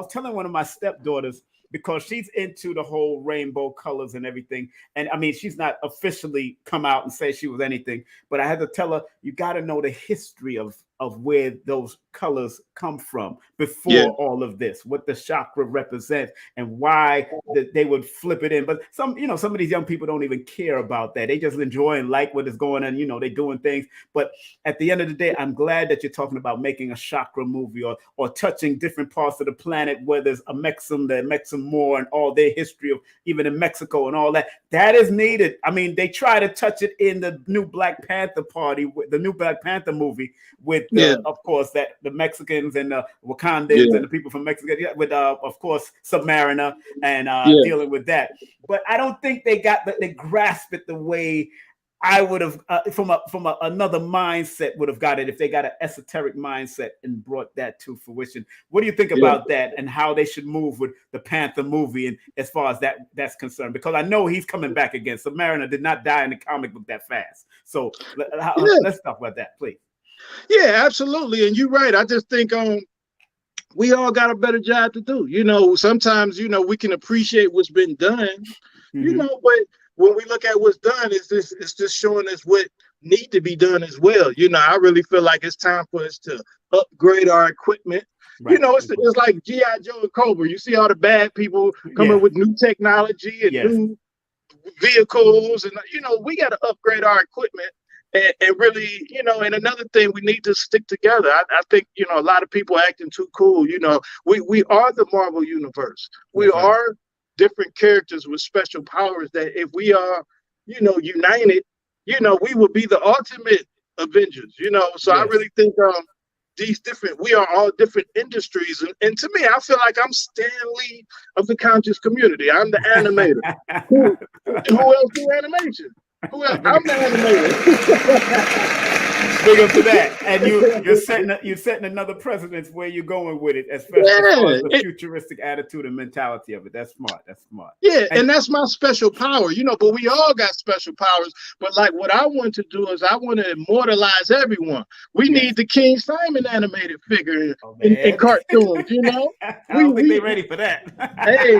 telling one of my stepdaughters, because she's into the whole rainbow colors and everything. And I mean, she's not officially come out and say she was anything, but I had to tell her, you got to know the history of where those colors come from before all of this, what the chakra represents and why they would flip it in. But some of these young people don't even care about that. They just enjoy and like what is going on. You know, they're doing things. But at the end of the day, I'm glad that you're talking about making a chakra movie or touching different parts of the planet where there's a Mexim more and all their history of even in Mexico and all that. That is needed. I mean, they try to touch it in the new Black Panther movie with of course, that the Mexicans and the Wakandans and the people from Mexico, with of course Submariner and dealing with that. But I don't think they grasp it the way I would have from another mindset would have got it if they got an esoteric mindset and brought that to fruition. What do you think about that and how they should move with the Panther movie and as far as that's concerned? Because I know he's coming back again. Submariner did not die in the comic book that fast. So let's talk about that, please. Yeah, absolutely. And you're right. I just think we all got a better job to do. Sometimes, we can appreciate what's been done, but when we look at what's done, it's just showing us what need to be done as well. I really feel like it's time for us to upgrade our equipment. Right. It's like G.I. Joe and Cobra. You see all the bad people coming with new technology and new vehicles. And, we got to upgrade our equipment and really, and another thing, we need to stick together. I think, a lot of people acting too cool. We are the Marvel Universe. We are different characters with special powers that if we are, united, we will be the ultimate Avengers, So I really think we are all different industries. And to me, I feel like I'm Stan Lee of the conscious community. I'm the animator. Who else do animation? Who else? I'm the animator. Big up to that, and you're setting another precedence where you're going with it, especially as the futuristic attitude and mentality of it. That's smart. Yeah, and that's my special power, But we all got special powers. But like what I want to do is I want to immortalize everyone. We need the King Simon animated figure in cartoons, I don't think they're ready for that. Hey,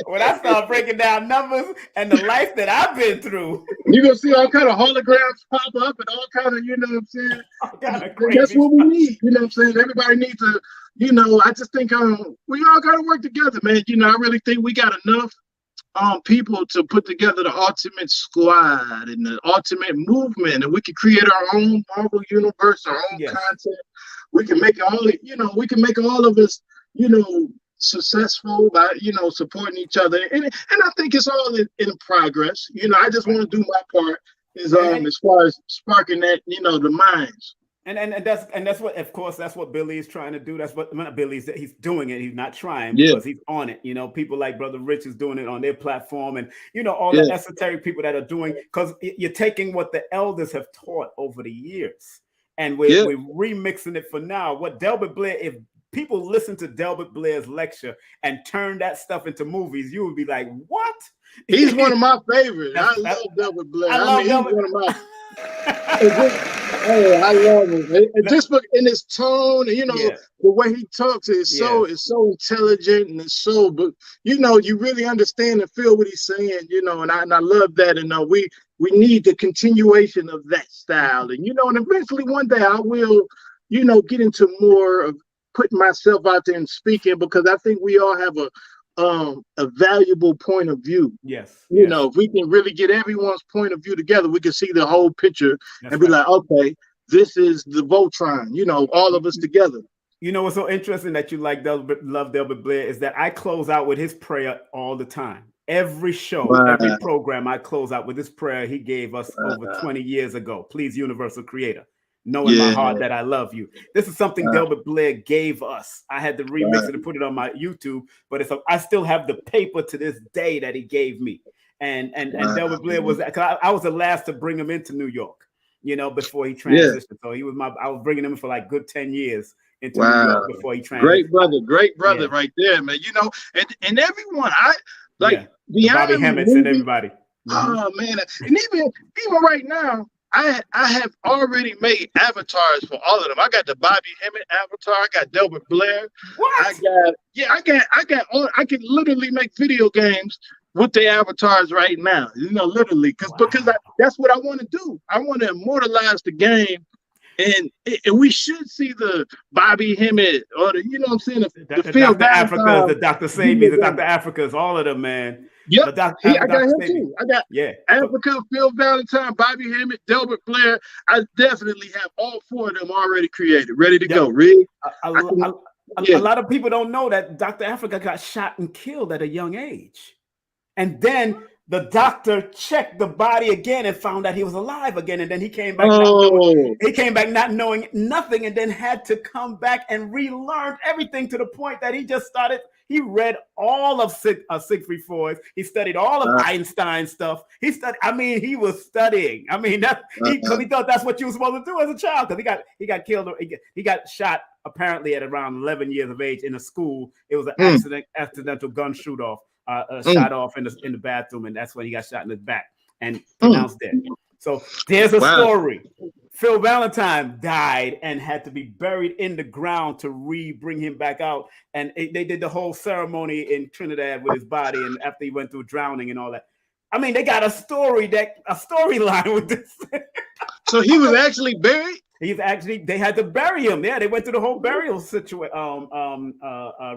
when I start breaking down numbers and the life that I've been through, you're gonna see all kind of holograms pop up and all kind of, what I'm saying? That's what we need, what I'm saying? Everybody needs to, I just think we all got to work together, man. I really think we got enough people to put together the ultimate squad and the ultimate movement, and we can create our own Marvel universe, our own content. We can make we can make all of us, successful by supporting each other, and I think it's all in progress. I just want to do my part as far as sparking that the minds. And that's what, of course, that's what Billy is trying to do. That's what not Billy's, he's doing it. He's not trying because he's on it. People like Brother Rich is doing it on their platform, and all the esoteric people that are doing, because you're taking what the elders have taught over the years, and we're remixing it for now. What Delbert Blair, if people listen to Delbert Blair's lecture and turn that stuff into movies, you would be like, what? He's one of my favorites. I love Delbert Blair. He's one of my. I love him. And just in his tone, and the way he talks is so intelligent, and it's so, but you really understand and feel what he's saying, and I love that. And we need the continuation of that style, and and eventually one day I will, get into more of putting myself out there and speaking, because I think we all have a valuable point of view. Yes. If we can really get everyone's point of view together, we can see the whole picture and be like, okay, this is the Voltron, all of us together. What's so interesting that you love Delbert Blair is that I close out with his prayer all the time. Every show, every program, I close out with this prayer he gave us over 20 years ago. Please, Universal Creator, know in my heart that I love you. This is something Delbert Blair gave us. I had to remix it and put it on my YouTube, but I still have the paper to this day that he gave me. And Delbert Blair was, cause I was the last to bring him into New York, before he transitioned. So I was bringing him for like good 10 years into New York before he transitioned. Great brother right there, man. And everyone, Bobby Hemmets and everybody. Oh man, and even right now, I have already made avatars for all of them. I got the Bobby Hemmett avatar. I got Delbert Blair. What? I can literally make video games with the avatars right now. Literally, because that's what I want to do. I want to immortalize the game, and we should see the Bobby Hemmett or the what I'm saying, the Phil Dr. Africas, the Dr. Sabies, the Dr. Africas, all of them, man. Yep, I got him too. I got Africa, Phil Valentine, Bobby Hemmett, Delbert Blair. I definitely have all four of them already created, ready to go. Rig. A lot of people don't know that Dr. Africa got shot and killed at a young age. And then the doctor checked the body again and found that he was alive again, and then he came back not knowing nothing, and then had to come back and relearn everything to the point that he just started. He read all of Siegfried Freud. He studied all of Einstein stuff. He was studying. I mean, because he thought that's what you were supposed to do as a child. Because he got killed. He got shot apparently at around 11 years of age in a school. It was an accidental gun shoot off. Shot off in the bathroom, and that's when he got shot in the back and pronounced dead. So there's a story. Phil Valentine died and had to be buried in the ground to bring him back out. And they did the whole ceremony in Trinidad with his body, and after he went through drowning and all that. I mean, they got a storyline with this. So he was actually buried? They had to bury him. Yeah, they went through the whole burial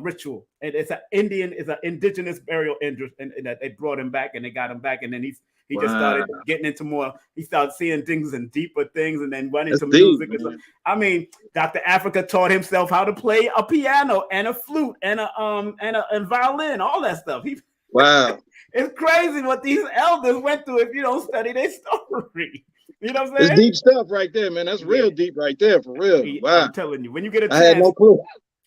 ritual. And it's an indigenous burial interest, and that they brought him back and they got him back, and then he just started getting into more. He started seeing things and deeper things, and then went into music. I mean, Dr. Africa taught himself how to play a piano and a flute and a violin, all that stuff. Wow, it's crazy what these elders went through if you don't study their story. You know what I'm saying? It's deep stuff right there, man. That's real deep right there, for real. Wow. I'm telling you, when you get a chance, I had no clue.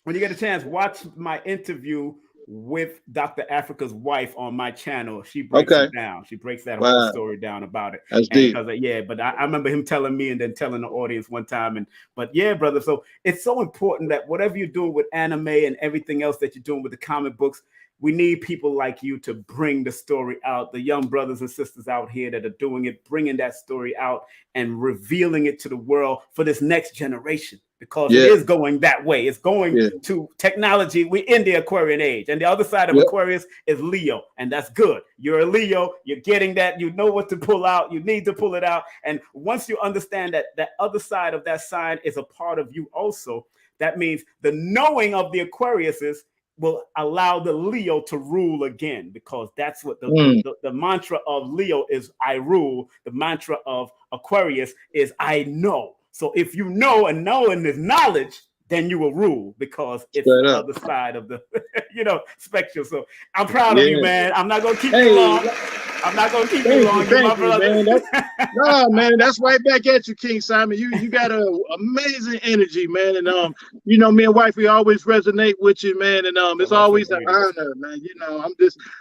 When you get a chance, watch my interview with Dr. Africa's wife on my channel. She breaks it down. She breaks that whole story down about it. That's deep. But I remember him telling me and then telling the audience one time. But yeah, brother. So it's so important that whatever you're doing with anime and everything else that you're doing with the comic books, we need people like you to bring the story out, the young brothers and sisters out here that are doing it, bringing that story out and revealing it to the world for this next generation, because it is going that way. It's going to technology. We're in the Aquarian age, and the other side of Aquarius is Leo, and that's good. You're a Leo. You're getting that. You know what to pull out. You need to pull it out. And once you understand that that other side of that sign is a part of you also, that means the knowing of the Aquariuses will allow the Leo to rule again, because that's what the mantra of Leo is, I rule. The mantra of Aquarius is I know. So if you know, and knowing is knowledge, then you will rule, because it's the other side of the spectrum. So I'm proud of you, man. I'm not gonna keep you long. I'm not gonna keep you long. Thank you, man. No, man, that's right back at you, King Simon. You got an amazing energy, man. And me and wife, we always resonate with you, man. And it's always an honor, man.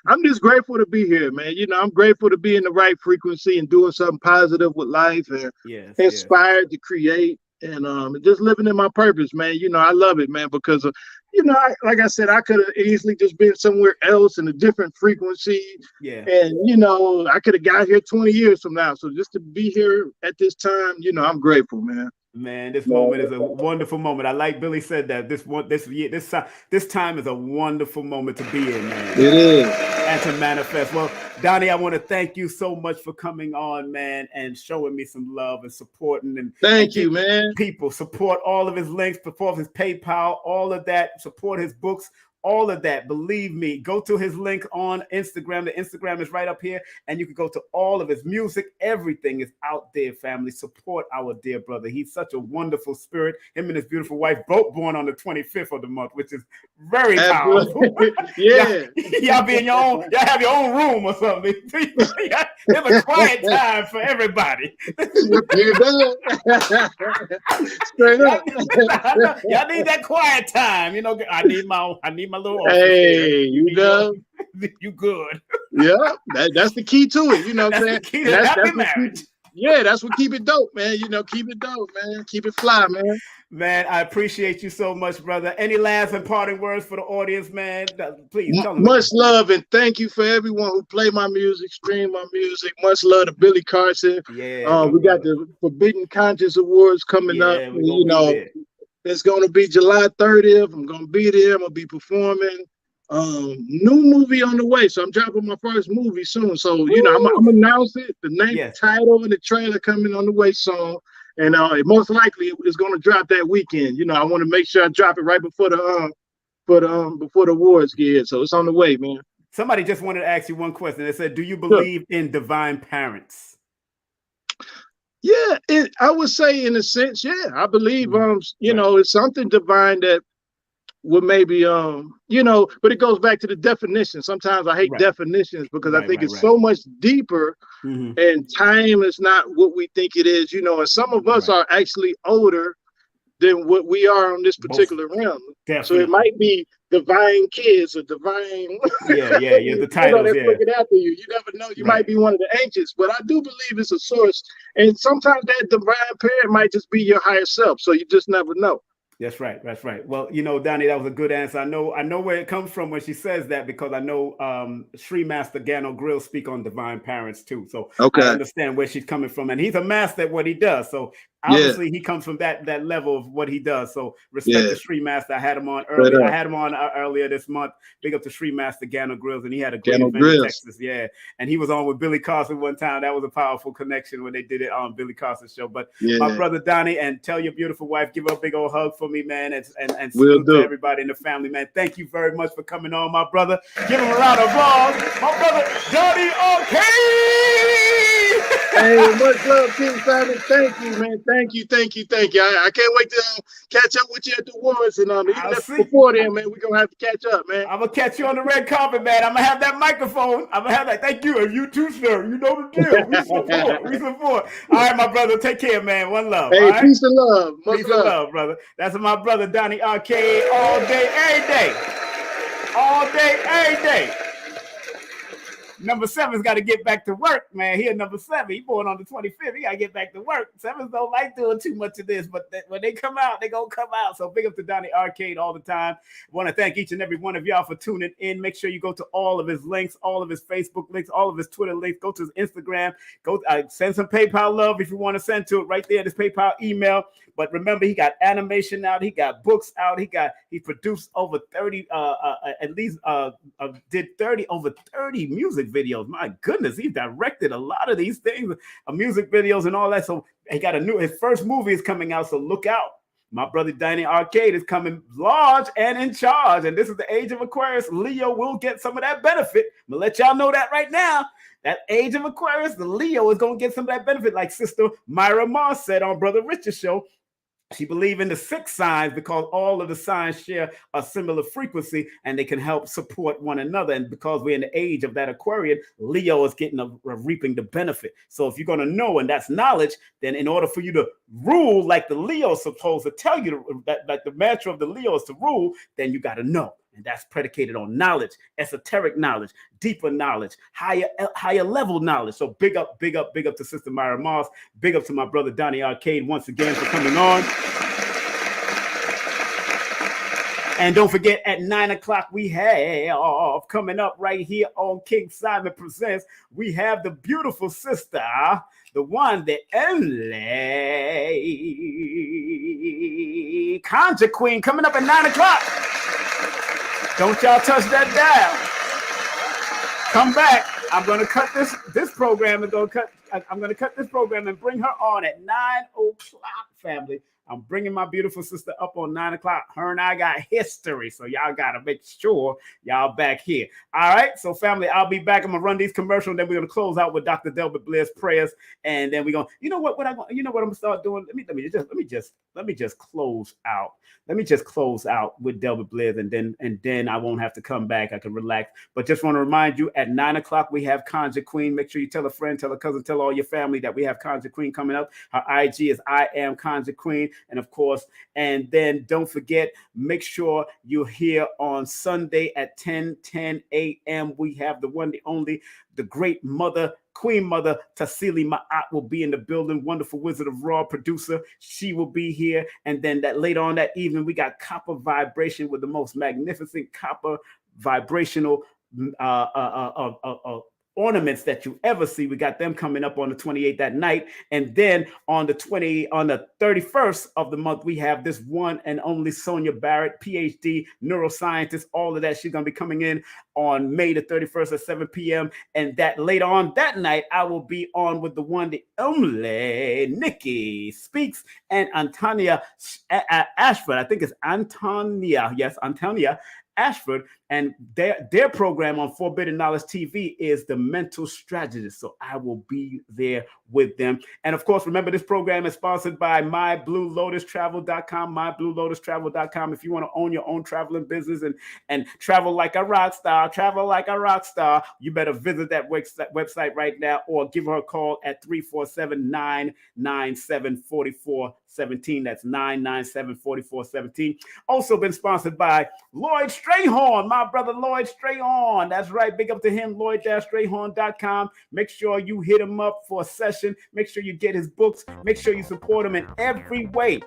I'm just grateful to be here, man. I'm grateful to be in the right frequency and doing something positive with life, and inspired to create, and just living in my purpose, man. I love it, man, because like I said, I could have easily just been somewhere else in a different frequency. Yeah. And I could have got here 20 years from now. So just to be here at this time, I'm grateful, man. Man, this moment is a wonderful moment. I like Billy said that this time is a wonderful moment to be in, man. It is. And to manifest. Well, Donny, I want to thank you so much for coming on, man, and showing me some love and supporting. And thank you, man. People support all of his links, support his PayPal, all of that, support his books. All of that, believe me, go to his link on Instagram. The Instagram is right up here, and you can go to all of his music. Everything is out there, family. Support our dear brother. He's such a wonderful spirit. Him and his beautiful wife, both born on the 25th of the month, which is very powerful. Yeah. Y'all be in your own, y'all have your own room or something. There's a quiet time for everybody. Straight up. Y'all need that quiet time. I need my little office. Hey, you know, you good. Yeah, that's the key to it. You know what I'm saying? The key to happy marriage. That's what keep it dope, man. Keep it dope, man. Keep it fly, man. Man, I appreciate you so much, brother. Any last and parting words for the audience, man? Please tell them. Much love, and thank you for everyone who play my music, stream my music. Much love to Billy Carson. Yeah. We got the Forbidden Conscious Awards coming up. It's going to be July 30th. I'm going to be there. I'm going to be performing. New movie on the way. So I'm dropping my first movie soon. So, I'm going to announce it. The name, the title, and the trailer coming on the way soon. And it most likely is going to drop that weekend. I want to make sure I drop it right before the awards get here. So it's on the way, man. Somebody just wanted to ask you one question. They said, do you believe in divine parents? Yeah, I would say in a sense, I believe, it's something divine that would maybe but it goes back to the definition. Sometimes I hate definitions because I think it's so much deeper, and time is not what we think it is, and some of us are actually older than what we are on this particular realm. So it might be divine kids or divine the titles that's looking after you. You never know. You might be one of the ancients, but I do believe it's a source, and sometimes that divine parent might just be your higher self, so you just never know. That's right. That's right. Well, Donny, that was a good answer. I know where it comes from when she says that, because I know Sri Master Gano Grill speak on divine parents too. So I understand where she's coming from, and he's a master at what he does. So obviously he comes from that level of what he does. So respect to Sri Master. I had him on earlier. I had him on earlier this month. Big up to Sri Master Gano Grills, and he had a great event in Texas. Yeah, and he was on with Billy Carson one time. That was a powerful connection when they did it on Billy Carson's show. But my brother Donny, and tell your beautiful wife, give her a big old hug for me, man, and salute to everybody in the family, man. Thank you very much for coming on, my brother. Give him a round of applause, my brother Donny Arcade. Hey, much love, King Simon. Thank you, man. Thank you. I can't wait to catch up with you at the awards, and even before then, man, we're gonna have to catch up, man. I'm gonna catch you on the red carpet, man. I'm gonna have that microphone. I'm gonna have that. Thank you, and you too, sir. You know the deal. We support. All right, my brother. Take care, man. One love. Hey, peace and love. Peace and love, brother. That's my brother Donny Arcade, all day, every day. All day, every day. Number 7's got to get back to work, man. He at number 7. He born on the 25th. He got to get back to work. 7s don't like doing too much of this, but when they come out, they going to come out. So big up to Donny Arcade all the time. I want to thank each and every one of y'all for tuning in. Make sure you go to all of his links, all of his Facebook links, all of his Twitter links. Go to his Instagram. Go send some PayPal love if you want to send to it right there. This PayPal email. But remember, he got animation out. He got books out. He produced over 30, did over 30 music videos. My goodness, he directed a lot of these things, music videos and all that. So he got his first movie is coming out. So look out. My brother Donny Arcade is coming large and in charge. And this is the age of Aquarius. Leo will get some of that benefit. I'm gonna let y'all know that right now. That age of Aquarius, the Leo is gonna get some of that benefit, like Sister Myra Mars said on Brother Richard's show. She believes in the 6 signs because all of the signs share a similar frequency and they can help support one another. And because we're in the age of that Aquarian, Leo is getting reaping the benefit. So if you're going to know, and that's knowledge, then in order for you to rule like the Leo is supposed to tell you that the mantra of the Leo is to rule, then you got to know. And that's predicated on knowledge, esoteric knowledge, deeper knowledge, higher level knowledge. So big up to Sister Myra Mars. Big up to my brother Donny Arcade once again for coming on. And don't forget, at 9 o'clock, we have coming up right here on King Simon Presents, we have the beautiful sister, the one, the only Conjure Queen, coming up at 9 o'clock. Don't y'all touch that dial. Come back. I'm going to cut this program and I'm going to cut this program and bring her on at 9 o'clock, family. I'm bringing my beautiful sister up on 9 o'clock. Her and I got history, so y'all got to make sure y'all back here. All right, so family, I'll be back. I'm going to run these commercials, and then we're going to close out with Dr. Delbert Blair's prayers, and then we're going to, you know what I'm going to start doing? Let me just close out. Let me just close out with Delbert Blair's, and then I won't have to come back. I can relax. But just want to remind you, at 9 o'clock, we have Conjure Queen. Make sure you tell a friend, tell a cousin, tell all your family that we have Conjure Queen coming up. Her IG is I Am Conjure Queen. And of course, and then don't forget, make sure you're here on Sunday at 10 a.m. We have the one, the only, the great mother, Queen Mother Tassili Ma'at will be in the building. Wonderful Wizard of Raw producer. She will be here. And then that later on that evening, we got Copper Vibration with the most magnificent copper vibrational ornaments that you ever see. We got them coming up on the 28th that night. And then on the 31st of the month, we have this one and only Sonia Barrett, PhD, neuroscientist, all of that. She's going to be coming in on May the 31st at 7 p.m. And that later on that night, I will be on with the one, the only Nikki Speaks and Antonia Ashford. I think it's Antonia. Yes, Antonia Ashford. And their program on Forbidden Knowledge TV is The Mental Strategist. So I will be there with them. And of course, remember, this program is sponsored by MyBlueLotusTravel.com, MyBlueLotusTravel.com. If you want to own your own traveling business and travel like a rock star, you better visit that website right now, or give her a call at 347-997-4417. That's 997-4417. Also been sponsored by Lloyd Strayhorn, my brother Lloyd Strayhorn. That's right. Big up to him, Lloyd-Strayhorn.com. Make sure you hit him up for a session. Make sure you get his books. Make sure you support him in every way.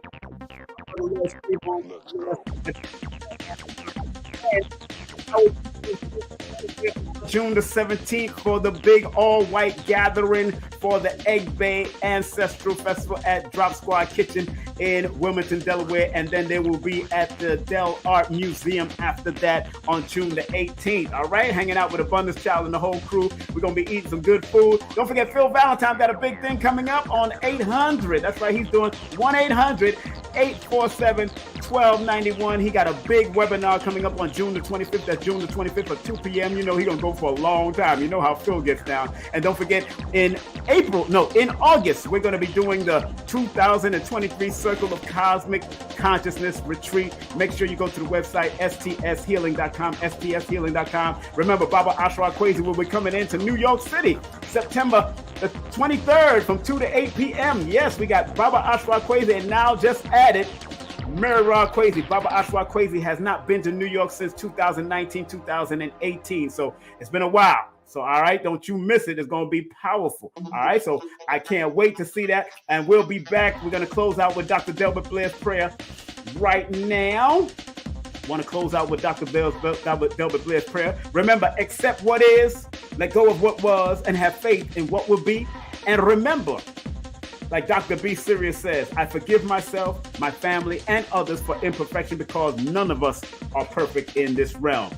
June the 17th for the big all-white gathering for the Egg Bay Ancestral Festival at Drop Squad Kitchen in Wilmington, Delaware. And then they will be at the Del Art Museum after that on June the 18th. All right, hanging out with Abundance Child and the whole crew. We're going to be eating some good food. Don't forget, Phil Valentine got a big thing coming up on 800. That's right, he's doing 1-800-847-1291. He got a big webinar coming up on June the 25th. That's June the 25th at 2 p.m. You know he's going to go for a long time. You know how Phil gets down. And don't forget, in August, we're going to be doing the 2023 Circle of Cosmic Consciousness Retreat. Make sure you go to the website, stshealing.com, stshealing.com. Remember, Baba Ashra Kwesi will be coming into New York City, September the 23rd from 2 to 8 p.m. Yes, we got Baba Ashra Kwesi, and now just added Mira Kwesi. Baba Ashra Kwesi has not been to New York since 2019, 2018. So it's been a while. So, all right, don't you miss it. It's going to be powerful. All right, so I can't wait to see that. And we'll be back. We're going to close out with Dr. Delbert Blair's prayer right now. Want to close out with Dr. Delbert Blair's prayer. Remember, accept what is, let go of what was, and have faith in what will be. And remember, like Dr. B. Sirius says, I forgive myself, my family, and others for imperfection, because none of us are perfect in this realm.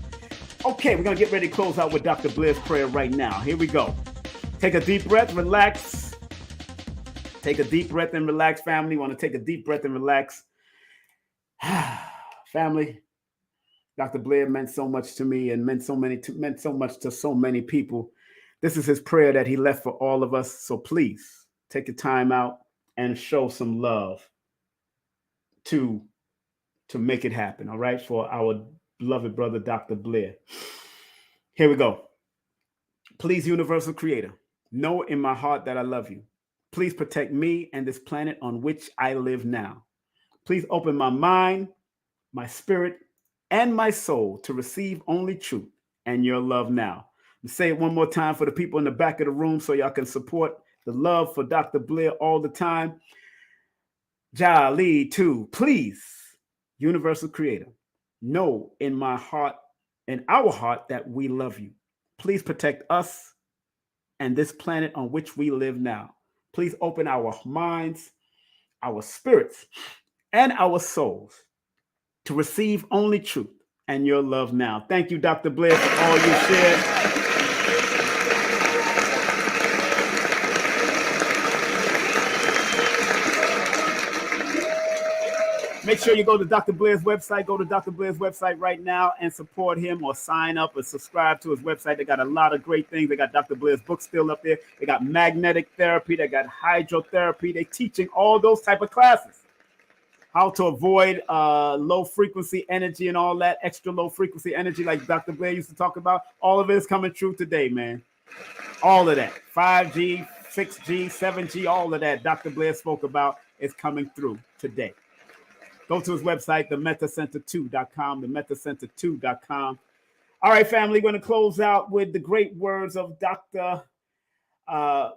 Okay, we're going to get ready to close out with Dr. Blair's prayer right now. Here we go. Take a deep breath, relax. Take a deep breath and relax, family. Want to take a deep breath and relax. Family, Dr. Blair meant so much to me and meant so much to so many people. This is his prayer that he left for all of us. So please take your time out and show some love to make it happen, all right, for our beloved brother, Dr. Blair. Here we go. Please, Universal Creator, know in my heart that I love you. Please protect me and this planet on which I live now. Please open my mind, my spirit, and my soul to receive only truth and your love now. Let me say it one more time for the people in the back of the room so y'all can support the love for Dr. Blair all the time. Jali, too. Please, Universal Creator, know in my heart, in our heart, that we love you. Please protect us and this planet on which we live now. Please open our minds, our spirits, and our souls to receive only truth and your love now. Thank you, Dr. Blair, for all you shared. Make sure you go to Dr. Blair's website. Go to Dr. Blair's website right now and support him, or sign up or subscribe to his website. They got a lot of great things. They got Dr. Blair's book still up there. They got magnetic therapy. They got hydrotherapy. They're teaching all those type of classes. How to avoid low frequency energy and all that, extra low frequency energy like Dr. Blair used to talk about. All of it is coming true today, man. All of that. 5G, 6G, 7G, all of that Dr. Blair spoke about is coming through today. Go to his website, themetacenter2.com, themetacenter2.com. All right, family, we're going to close out with the great words of Dr.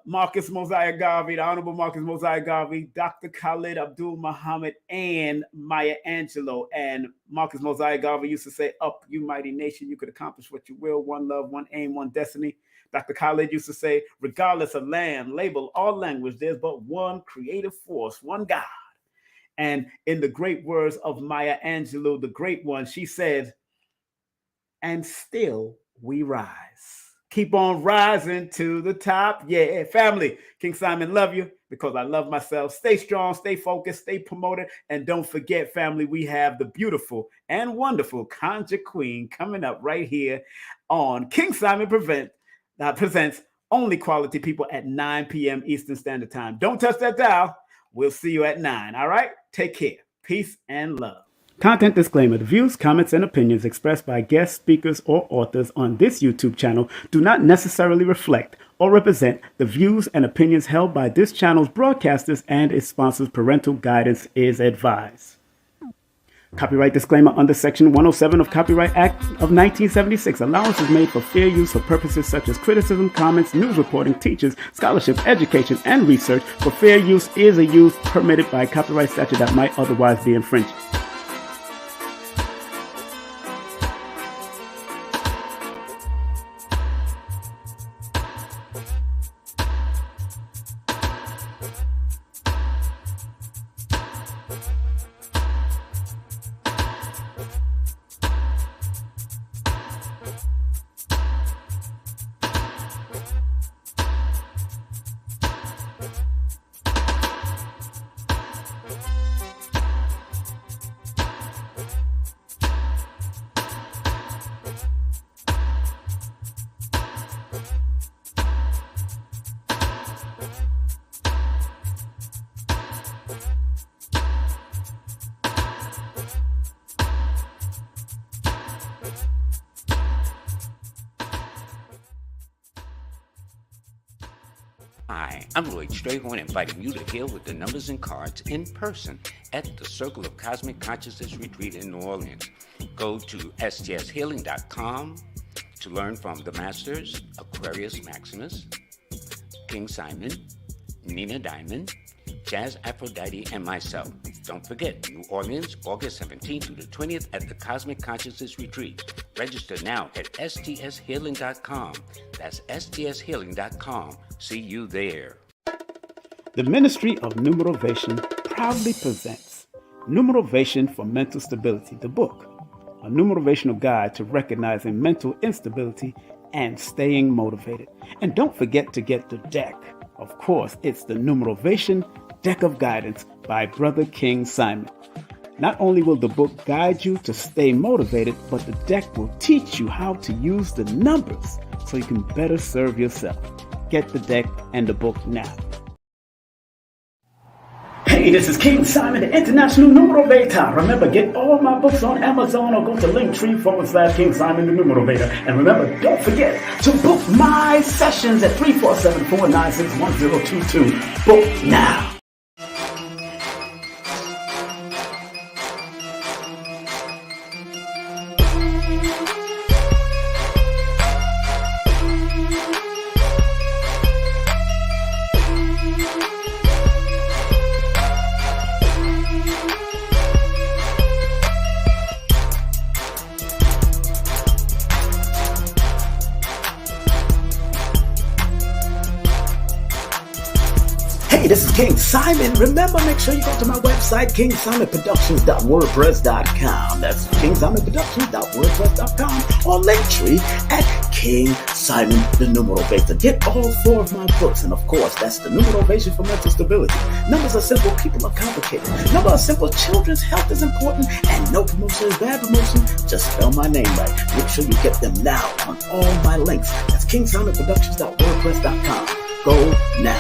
Marcus Mosiah Garvey, the Honorable Marcus Mosiah Garvey, Dr. Khalid Abdul Muhammad, and Maya Angelou. And Marcus Mosiah Garvey used to say, up, you mighty nation, you could accomplish what you will, one love, one aim, one destiny. Dr. Khalid used to say, regardless of land, label, or language, there's but one creative force, one God. And in the great words of Maya Angelou, the great one, she said, and still we rise. Keep on rising to the top. Yeah, family. King Simon, love you because I love myself. Stay strong, stay focused, stay promoted. And don't forget, family, we have the beautiful and wonderful Conjure Queen coming up right here on King Simon Presents Only Quality People at 9 p.m. Eastern Standard Time. Don't touch that dial. We'll see you at 9. All right? Take care. Peace and love. Content disclaimer. The views, comments, and opinions expressed by guest speakers or authors on this YouTube channel do not necessarily reflect or represent the views and opinions held by this channel's broadcasters and its sponsors. Parental guidance is advised. Copyright disclaimer under Section 107 of Copyright Act of 1976. Allowance is made for fair use for purposes such as criticism, comments, news reporting, teachers, scholarship, education, and research. For fair use is a use permitted by copyright statute that might otherwise be infringed. Hi, I'm Lloyd Strayhorn, inviting you to heal with the numbers and cards in person at the Circle of Cosmic Consciousness Retreat in New Orleans. Go to stshealing.com to learn from the Masters, Aquarius Maximus, King Simon, Nina Diamond, Jazz Aphrodite, and myself. Don't forget, New Orleans, August 17th through the 20th at the Cosmic Consciousness Retreat. Register now at stshealing.com. That's stshealing.com. See you there. The Ministry of Numerovation proudly presents Numerovation for Mental Stability, the book, a numerovational guide to recognizing mental instability and staying motivated. And don't forget to get the deck. Of course, it's the Numerovation Deck of Guidance by Brother King Simon. Not only will the book guide you to stay motivated, but the deck will teach you how to use the numbers so you can better serve yourself. Get the deck and the book now. Hey, this is King Simon, the International Numerovator. Remember, get all my books on Amazon or go to Linktr.ee/King Simon the Numerovator. And remember, don't forget to book my sessions at 347-496-1022. Book now. Hey, this is King Simon. Remember, make sure you go to my website, kingsimonproductions.wordpress.com. That's kingsimonproductions.wordpress.com or Linktree at King Simon the Numerovator. Get all 4 of my books, and of course, that's the Numerovation for Mental Stability. Numbers are simple, people are complicated. Numbers are simple, children's health is important, and no promotion is bad promotion. Just spell my name right. Make sure you get them now on all my links. That's kingsimonproductions.wordpress.com. Go now.